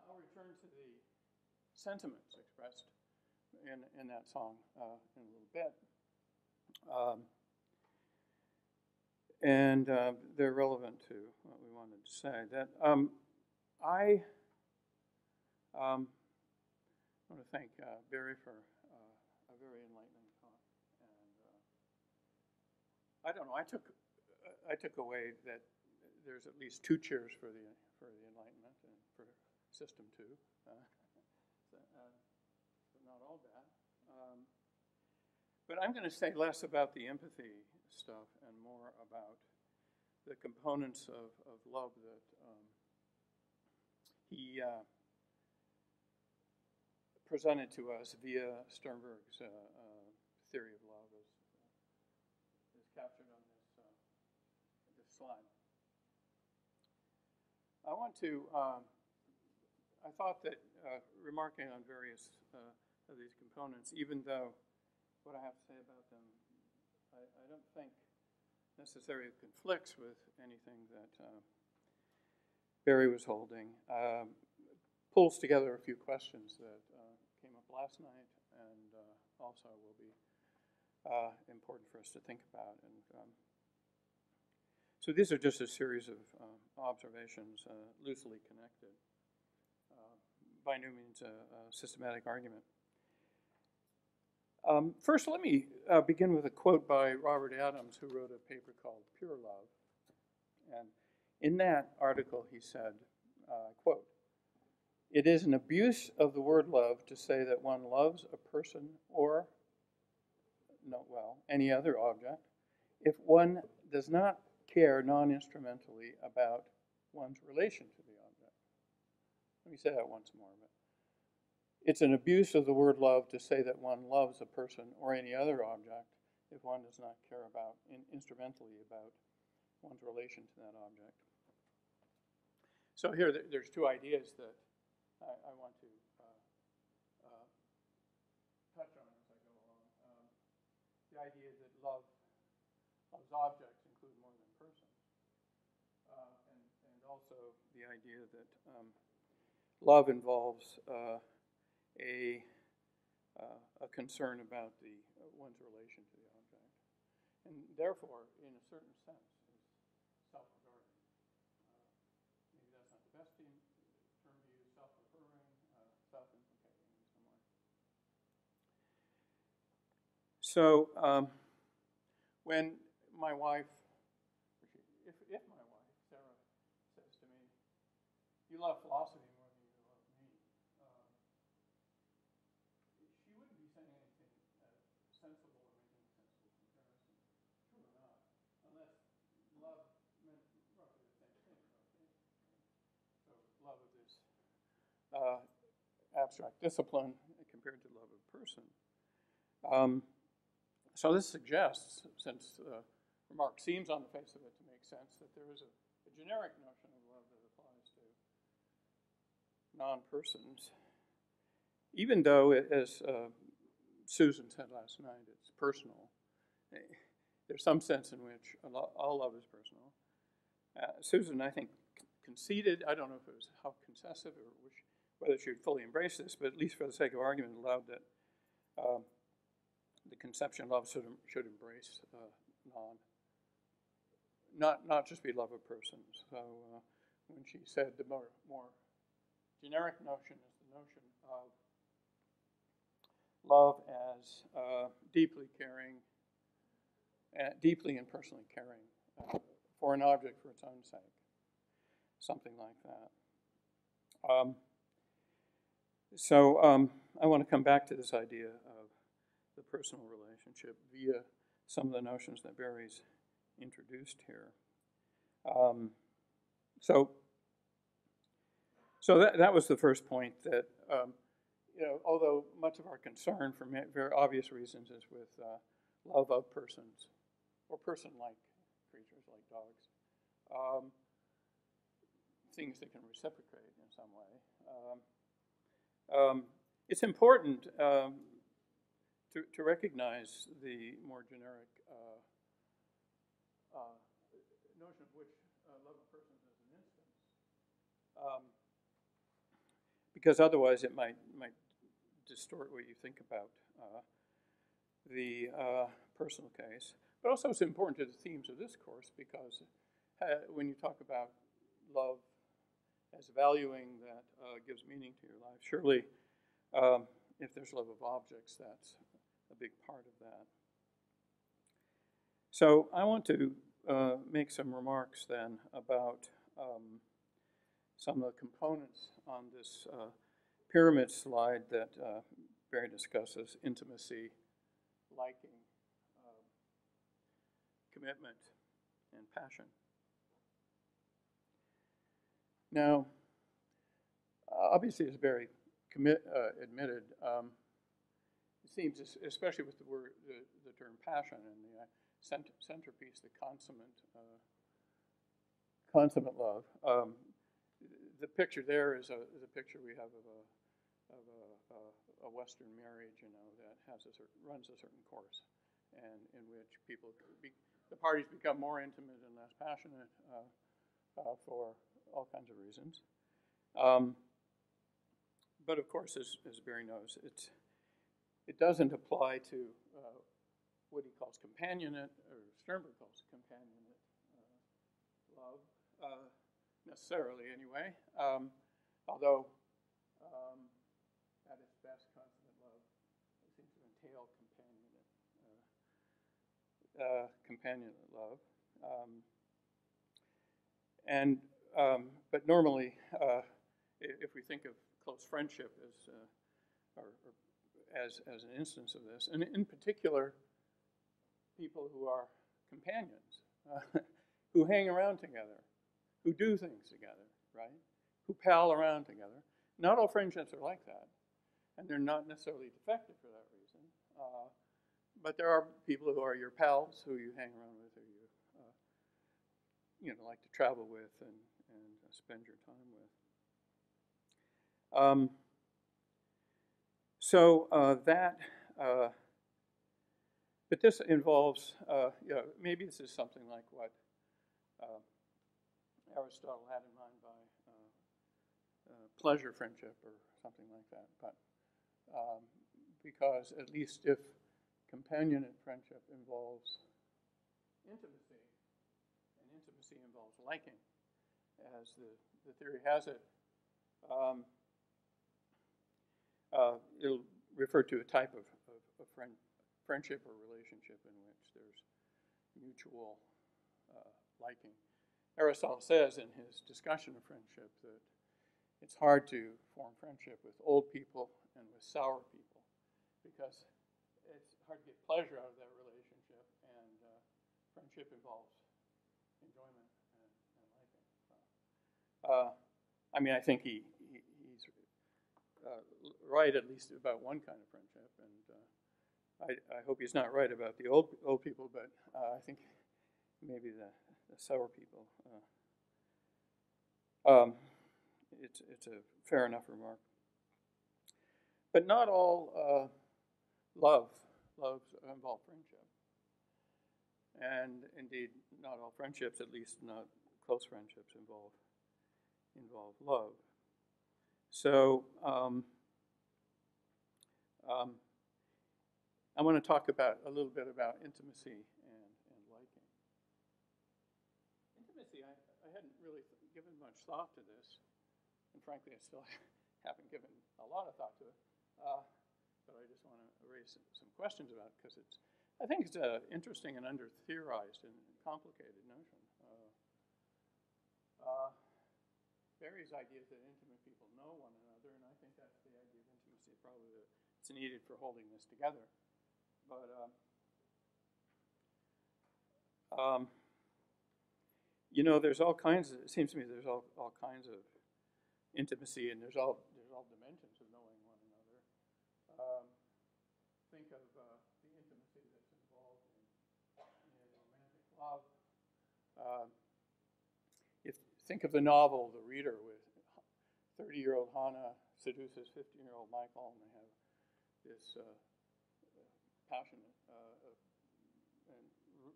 I'll return to the sentiments expressed in that song in a little bit. And they're relevant to what we wanted to say. That I want to thank Barry for a very enlightening talk. And I don't know. I took away that there's at least 2 cheers for the Enlightenment and for System 2. But not all bad. But I'm going to say less about the empathy stuff and more about the components of love that he presented to us via Sternberg's theory of love is captured on this slide. I want to, I thought that remarking on various of these components, even though what I have to say about them, I don't think necessarily conflicts with anything that Barry was holding, pulls together a few questions that came up last night and also will be important for us to think about. And so these are just a series of observations loosely connected, by no means a systematic argument. First, let me begin with a quote by Robert Adams, who wrote a paper called Pure Love. And in that article, he said, quote, "It is an abuse of the word love to say that one loves a person or, any other object if one does not care non-instrumentally about one's relation to the object." Let me say that once more. It's an abuse of the word love to say that one loves a person or any other object if one does not care about, instrumentally about, one's relation to that object. So here, there's two ideas that I want to touch on as I go along. The idea that love's objects include more than persons, and also the idea that love involves a concern about one's relation to the object, and therefore, in a certain sense, is self-regarding. Maybe that's not the best term to use, self-referring, self-implicating in some way. So, when my wife, if my wife, Sarah, says to me, "You love philosophy more than you love me," she wouldn't be saying anything sensible or making a sensible comparison. True or not? Unless love meant roughly the same thing. So love of this abstract discipline compared to love of person. So this suggests, since the remark seems on the face of it to make sense, that there is a generic notion of love that applies to non-persons, even though, as Susan said last night, it's personal. There's some sense in which all love is personal. Susan, I think, conceded, I don't know if it was how concessive or whether she would fully embrace this, but at least for the sake of argument, allowed that the conception of love should embrace not just be love of persons. So when she said the more generic notion is the notion of love as deeply caring, deeply and personally caring for an object for its own sake, something like that. So I want to come back to this idea of the personal relationship via some of the notions that Barry's introduced here. So that was the first point, that although much of our concern for very obvious reasons is with love of persons or person-like creatures like dogs, things that can reciprocate in some way. It's important to recognize the more generic notion of which love of persons is an instance, because otherwise it might distort what you think about the personal case. But also it's important to the themes of this course, because when you talk about love as valuing that gives meaning to your life, surely if there's love of objects, that's a big part of that. So I want to make some remarks then about some of the components on this pyramid slide that Barry discusses: intimacy, liking, commitment, and passion. Now, obviously, as Barry admitted, seems, especially with the word, the term passion and the centerpiece, the consummate love. The picture there is a picture we have of a Western marriage, that has runs a certain course, and in which the parties become more intimate and less passionate for all kinds of reasons. But of course, as Barry knows, it doesn't apply to what he calls companionate, or Sternberg calls companionate love, necessarily anyway. Although at its best, consummate love seems to entail companionate love. But normally, if we think of close friendship as an instance of this, and in particular, people who are companions, who hang around together, who do things together, right? Who pal around together. Not all friendships are like that, and they're not necessarily defective for that reason. But there are people who are your pals, who you hang around with, or you like to travel with and spend your time with. But this involves, maybe this is something like what Aristotle had in mind by pleasure friendship or something like that. But because at least if companionate friendship involves intimacy, and intimacy involves liking, as the theory has it, it'll refer to a type of friendship or relationship in which there's mutual liking. Aristotle says in his discussion of friendship that it's hard to form friendship with old people and with sour people, because it's hard to get pleasure out of that relationship, and friendship involves enjoyment and liking. I think he's right, at least about one kind of friendship, and I hope he's not right about the old people, but I think maybe the sour people. It's a fair enough remark. But not all loves involve friendship, and indeed not all friendships, at least not close friendships, involve love. So I want to talk a little bit about intimacy and liking. Intimacy, I hadn't really given much thought to this, and frankly, I still haven't given a lot of thought to it. But I just want to raise some questions about it, because I think it's an interesting and under-theorized and complicated notion. Barry's idea is that intimate people know one another, and I think that's the idea of intimacy probably that's needed for holding this together. But there's all kinds of. It seems to me there's all kinds of intimacy, and there's all dimensions of knowing one another. Think of the intimacy that's involved in romantic love. Think of the novel The Reader, with 30-year-old Hannah seduces 15-year-old Michael, and they have this passionate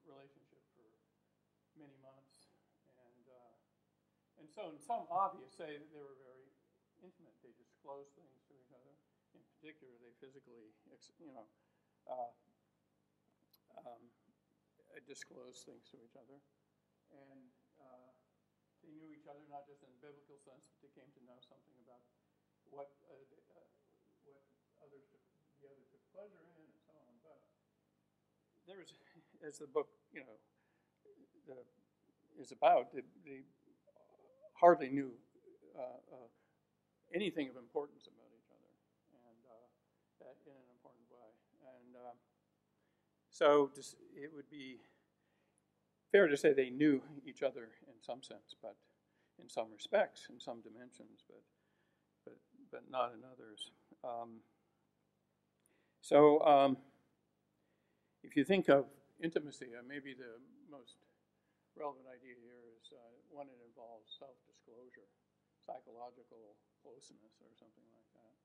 relationship for many months, and so in some obvious say that they were very intimate. They disclosed things to each other. In particular, they physically, disclosed things to each other, and they knew each other not just in the biblical sense, but they came to know something about what the other took pleasure in, and so on. But there's, as the book is about, they hardly knew anything of importance about each other, and in an important way. And so it would be fair to say they knew each other in some sense, but in some respects, in some dimensions, but not in others. So if you think of intimacy, maybe the most relevant idea here is one that involves self-disclosure, psychological closeness, or something like that.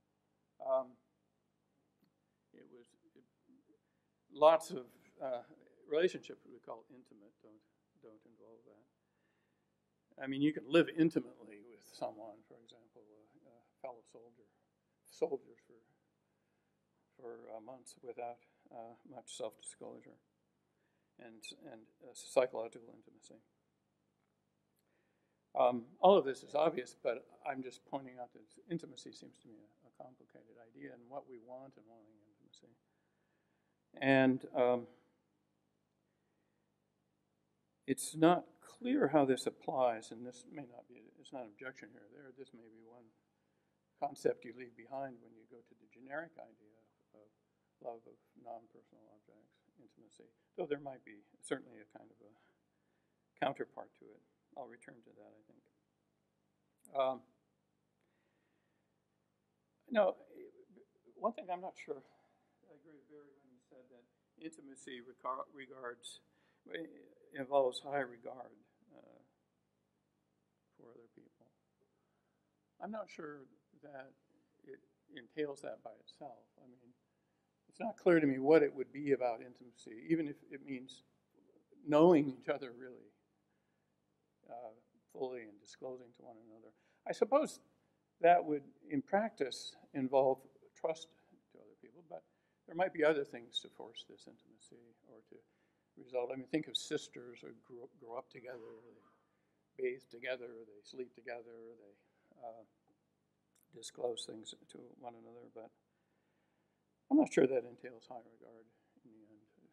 Lots of relationships we call intimate don't involve that. I mean, you can live intimately with someone, for example, a fellow soldiers for months without much self-disclosure and psychological intimacy. All of this is obvious, but I'm just pointing out that intimacy seems to me a complicated idea and what we want in wanting intimacy. And it's not clear how this applies, and this may not be, it's not an objection here or there. This may be one concept you leave behind when you go to the generic idea of love of non-personal objects, intimacy, though there might be certainly a kind of a counterpart to it. I'll return to that, I think. No, one thing I'm not sure, I agree with Barry when he said that intimacy involves high regard for other people. I'm not sure that it entails that by itself. I mean, it's not clear to me what it would be about intimacy, even if it means knowing each other really fully and disclosing to one another. I suppose that would, in practice, involve trust to other people, but there might be other things to force this intimacy or to result. I mean, think of sisters who grow up together, or they bathe together, or they sleep together, or they disclose things to one another, but I'm not sure that entails high regard in the end.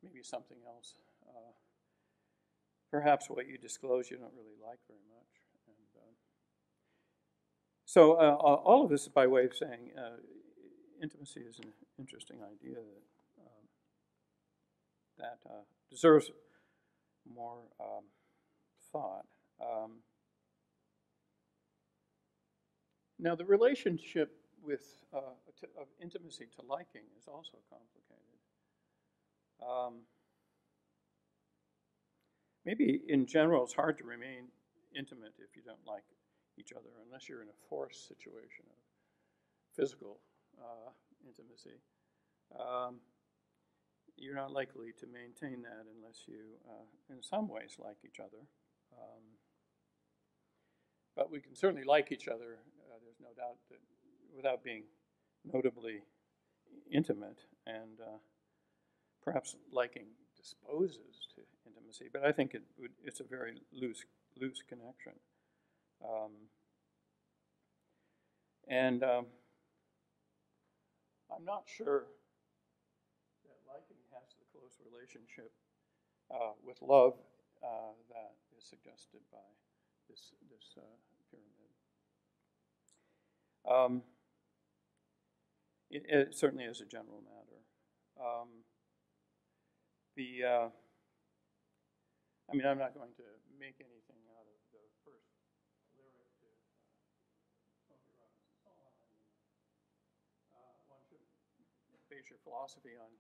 Maybe something else. Perhaps what you disclose you don't really like very much. And, so all of this is by way of saying intimacy is an interesting idea that deserves more thought. Now, the relationship of intimacy to liking is also complicated. Maybe in general, it's hard to remain intimate if you don't like each other, unless you're in a forced situation of physical intimacy. You're not likely to maintain that unless you, in some ways, like each other. But we can certainly like each other, there's no doubt, that without being notably intimate, and perhaps liking disposes to intimacy, but I think it's a very loose connection. And I'm not sure that liking has the close relationship with love that is suggested by this pyramid. It certainly is a general matter. I mean, I'm not going to make anything out of the first lyric to Smokey Robinson's song. One should base your philosophy on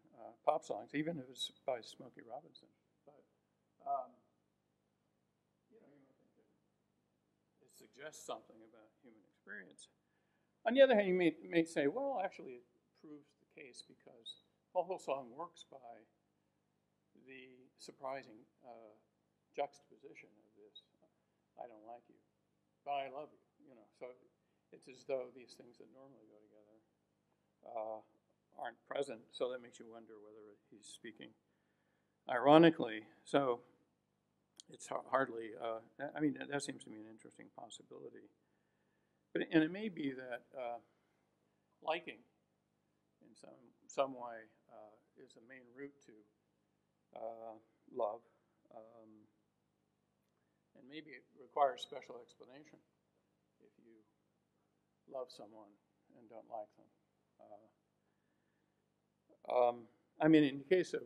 pop songs, even if it's by Smokey Robinson. But you might think that it suggests something about human experience. On the other hand, you may say, well, actually, it proves the case because the whole song works by the surprising juxtaposition of this, I don't like you, but I love you, So it's as though these things that normally go together aren't present, so that makes you wonder whether he's speaking ironically. So it's hardly, I mean, that seems to me an interesting possibility. And it may be that liking in some way is the main route to love. And maybe it requires special explanation if you love someone and don't like them. I mean, in the case of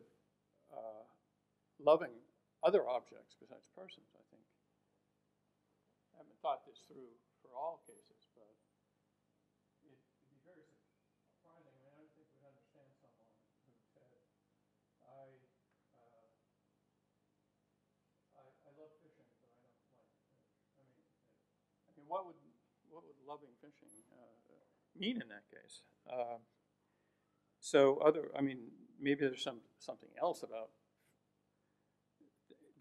loving other objects besides persons, I think, I haven't thought this through for all cases, but it'd be very surprising. I mean, I don't think we'd understand some what would loving fishing mean in that case? So maybe there's something else about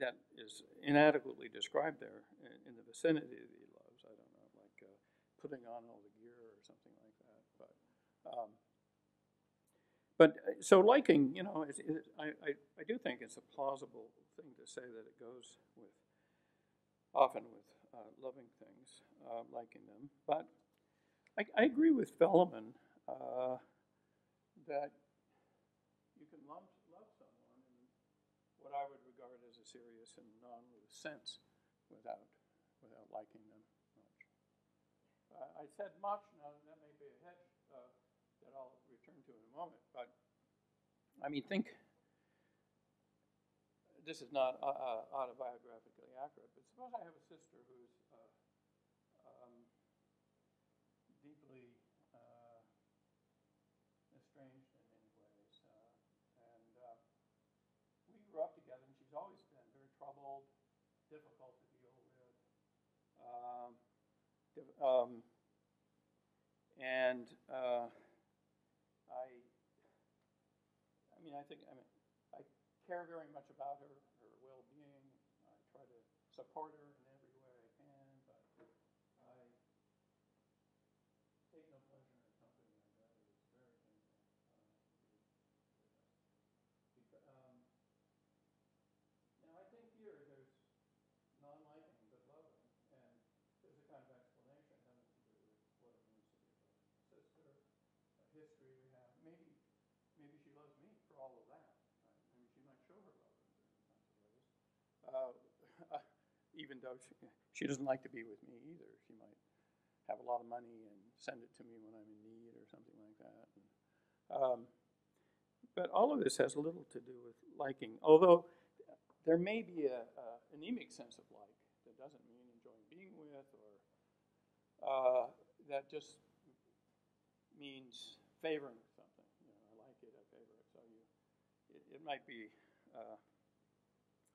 that is inadequately described there in the vicinity that he loves. I don't know, like putting on all the gear or something like that. But so liking, I do think it's a plausible thing to say that it goes often with loving things, liking them. But I agree with Velleman that you can love someone in what I would regard as a serious and non-loose sense without liking them much. I said much, now that may be a hedge that I'll return to in a moment, but think this is not autobiographically accurate, but suppose I have a sister who's deeply estranged in many ways, and we grew up together, and she's always been very troubled, difficult to deal with, and I care very much about her well-being. I try to support her in every way I can, but I take no pleasure in a company like that. It's very painful. Now, I think here there's non-liking but loving, and there's a kind of explanation having to do with what it means to be a brother and sister, a history we have. Maybe she loves me for all of that. Right? Maybe she might show her love in different kinds of ways. Even though she doesn't like to be with me either. She might have a lot of money and send it to me when I'm in need or something like that. But all of this has little to do with liking, although there may be an anemic sense of like that doesn't mean enjoying being with, or that just means favoring something. I like it, I favor it. So it might be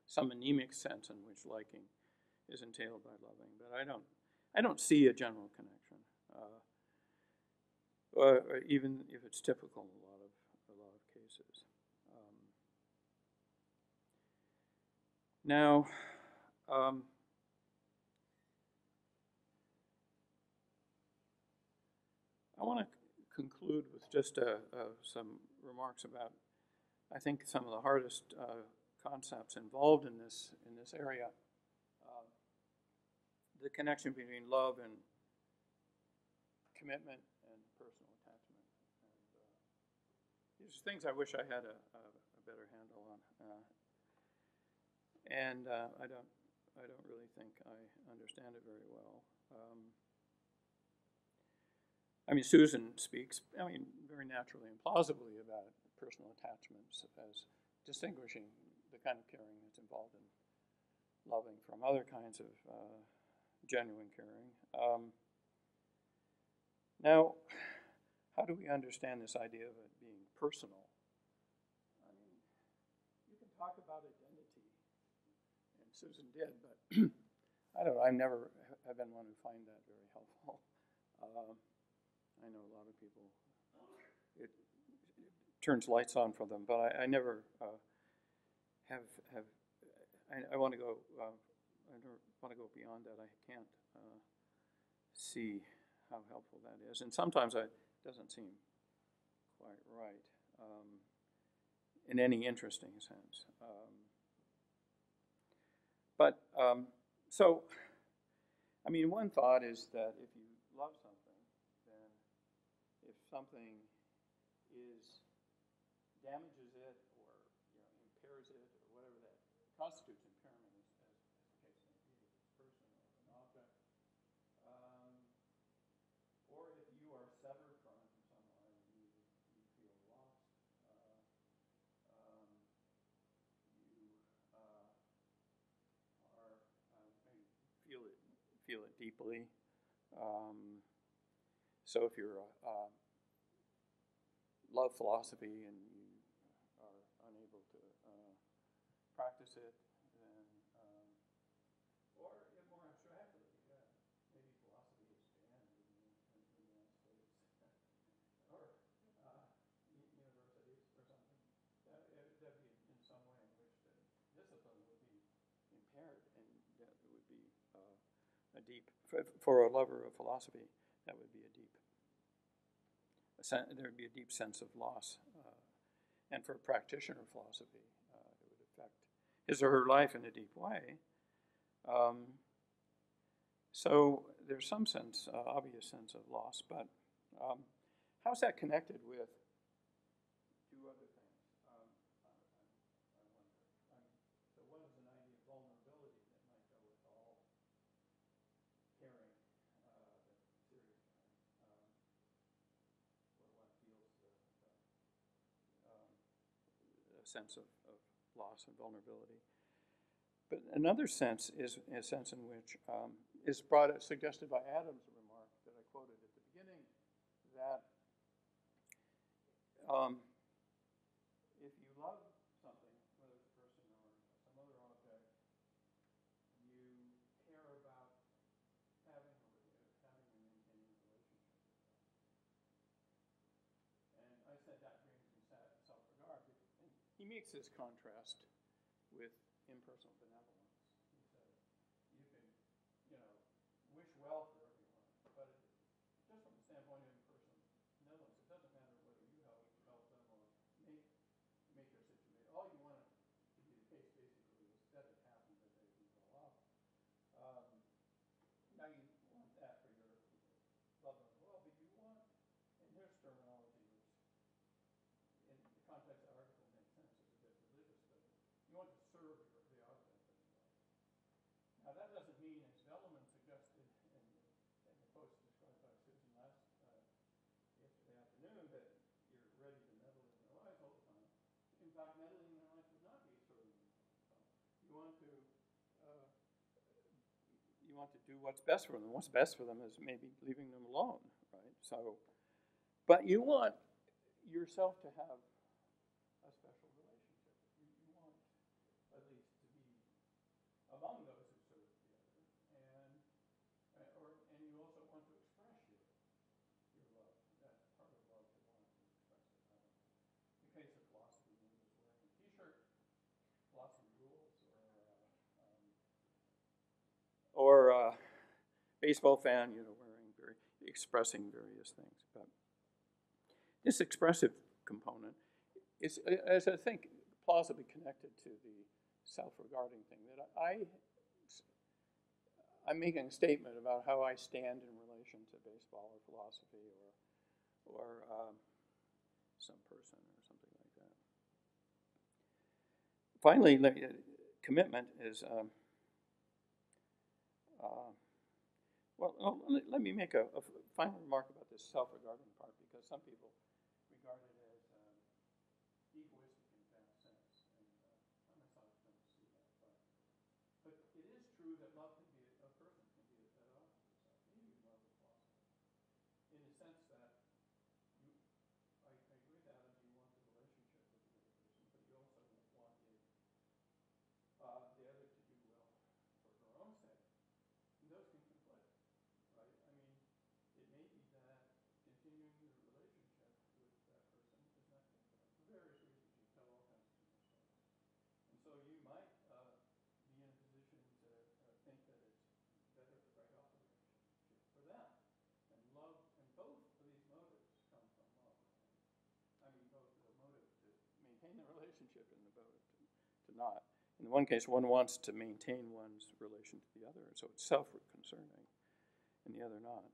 some anemic sense in which liking is entailed by loving, but I don't see a general connection, or even if it's typical in a lot of cases. Now, I want to conclude with just some remarks about, I think, some of the hardest concepts involved in this area. The connection between love and commitment and personal attachment. And these are things I wish I had a better handle on. And I don't really think I understand it very well. Susan speaks, very naturally and plausibly about personal attachments as distinguishing the kind of caring that's involved in loving from other kinds of genuine caring. Now, how do we understand this idea of it being personal? You can talk about identity, and Susan did, but I don't know, I never have been one who find that very helpful. I know a lot of people, it turns lights on for them, but I never have. I want to go. I don't want to go beyond that. I can't see how helpful that is, and sometimes it doesn't seem quite right in any interesting sense. So, one thought is that if you love something, then if something damages it or impairs it or whatever that constitutes impairment, as the case may be, if it's a person or an object, or if you are severed from it in some way, you feel lost. You feel it deeply. So if you're love philosophy and you are unable to practice it, then, or more abstractly, maybe philosophy for a lover of philosophy, that would be there would be a deep sense of loss. And for a practitioner of philosophy, it would affect his or her life in a deep way. So there's some sense, obvious sense of loss, but how's that connected with two other things? I wonder. So one is an idea of vulnerability that might go with all caring, that serious caring, where one feels a sense of loss and vulnerability. But another sense is a sense in which is suggested by Adam's remark that I quoted at the beginning, that if you love something, whether it's a person or some other object, you care about having and maintaining a relationship with them. And I said that brings in self-regard. And he makes this contrast with impersonal benevolence. He says, you can, wish well for everyone, but just from the standpoint of impersonal benevolence, it doesn't matter whether you help them or make their situation. All you want to be the case, basically, is that it happens that they do well off. Now you want that for your loved ones as well, but you want, and here's terminology which, in the context of the article, makes sense. It's a bit religious, but you want to serve the object that you love. Now that doesn't mean, as Velleman suggested in the post described by Susan yesterday afternoon, that you're ready to meddle in their lives all the time. In fact, meddling in their lives would not be serving them all the time. You want to do what's best for them. What's best for them is maybe leaving them alone, right? So, but you want yourself to have a special relationship. You want at least to be among those who serve the other, and you also want to express your love. That's part of love, to want to express it. I don't know. In the case of philosophy, maybe it's wearing a T-shirt, philosophy rules, or baseball fan, expressing various things. But this expressive component is, as I think, plausibly connected to the self-regarding thing. That I'm making a statement about how I stand in relation to baseball or philosophy or some person or something like that. Finally, commitment is. Let me make a final remark about this self-regarding part, because some people regard it as egoistic in that sense, and I myself don't see that. But it is true that love can be a person can be at odds with itself, maybe even love with philosophy, in the sense that I agree with Adam, you want the relationship with the other person, but you also want the other to do well for her own sake. And those can conflict, right? I mean, it may be that continuing the relationship with that person is not good for them for various reasons. You tell all kinds of different stories. And so you might be in a position to think that it's better to write off the relationship for them. And love, and both of these motives come from love. I mean, both the motive to maintain the relationship and the motive to not. In one case, one wants to maintain one's relation to the other, so it's self-concerning, and the other not.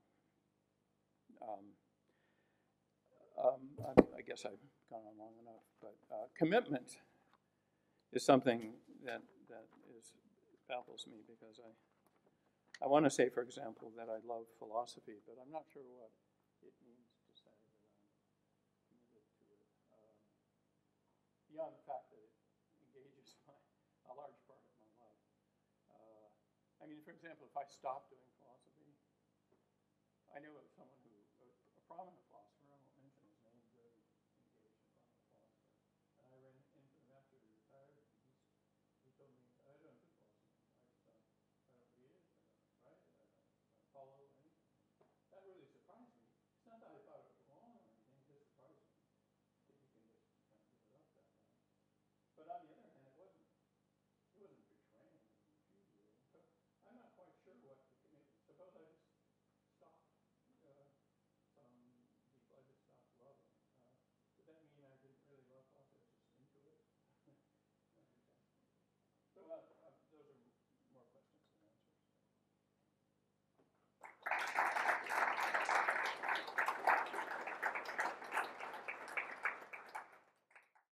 I guess I've gone on long enough, but commitment is something that baffles me, because I want to say, for example, that I love philosophy, but I'm not sure what it means to say that I'm committed to it, beyond the fact that it engages a large part of my life. I mean, for example, if I stopped doing philosophy, I know if someone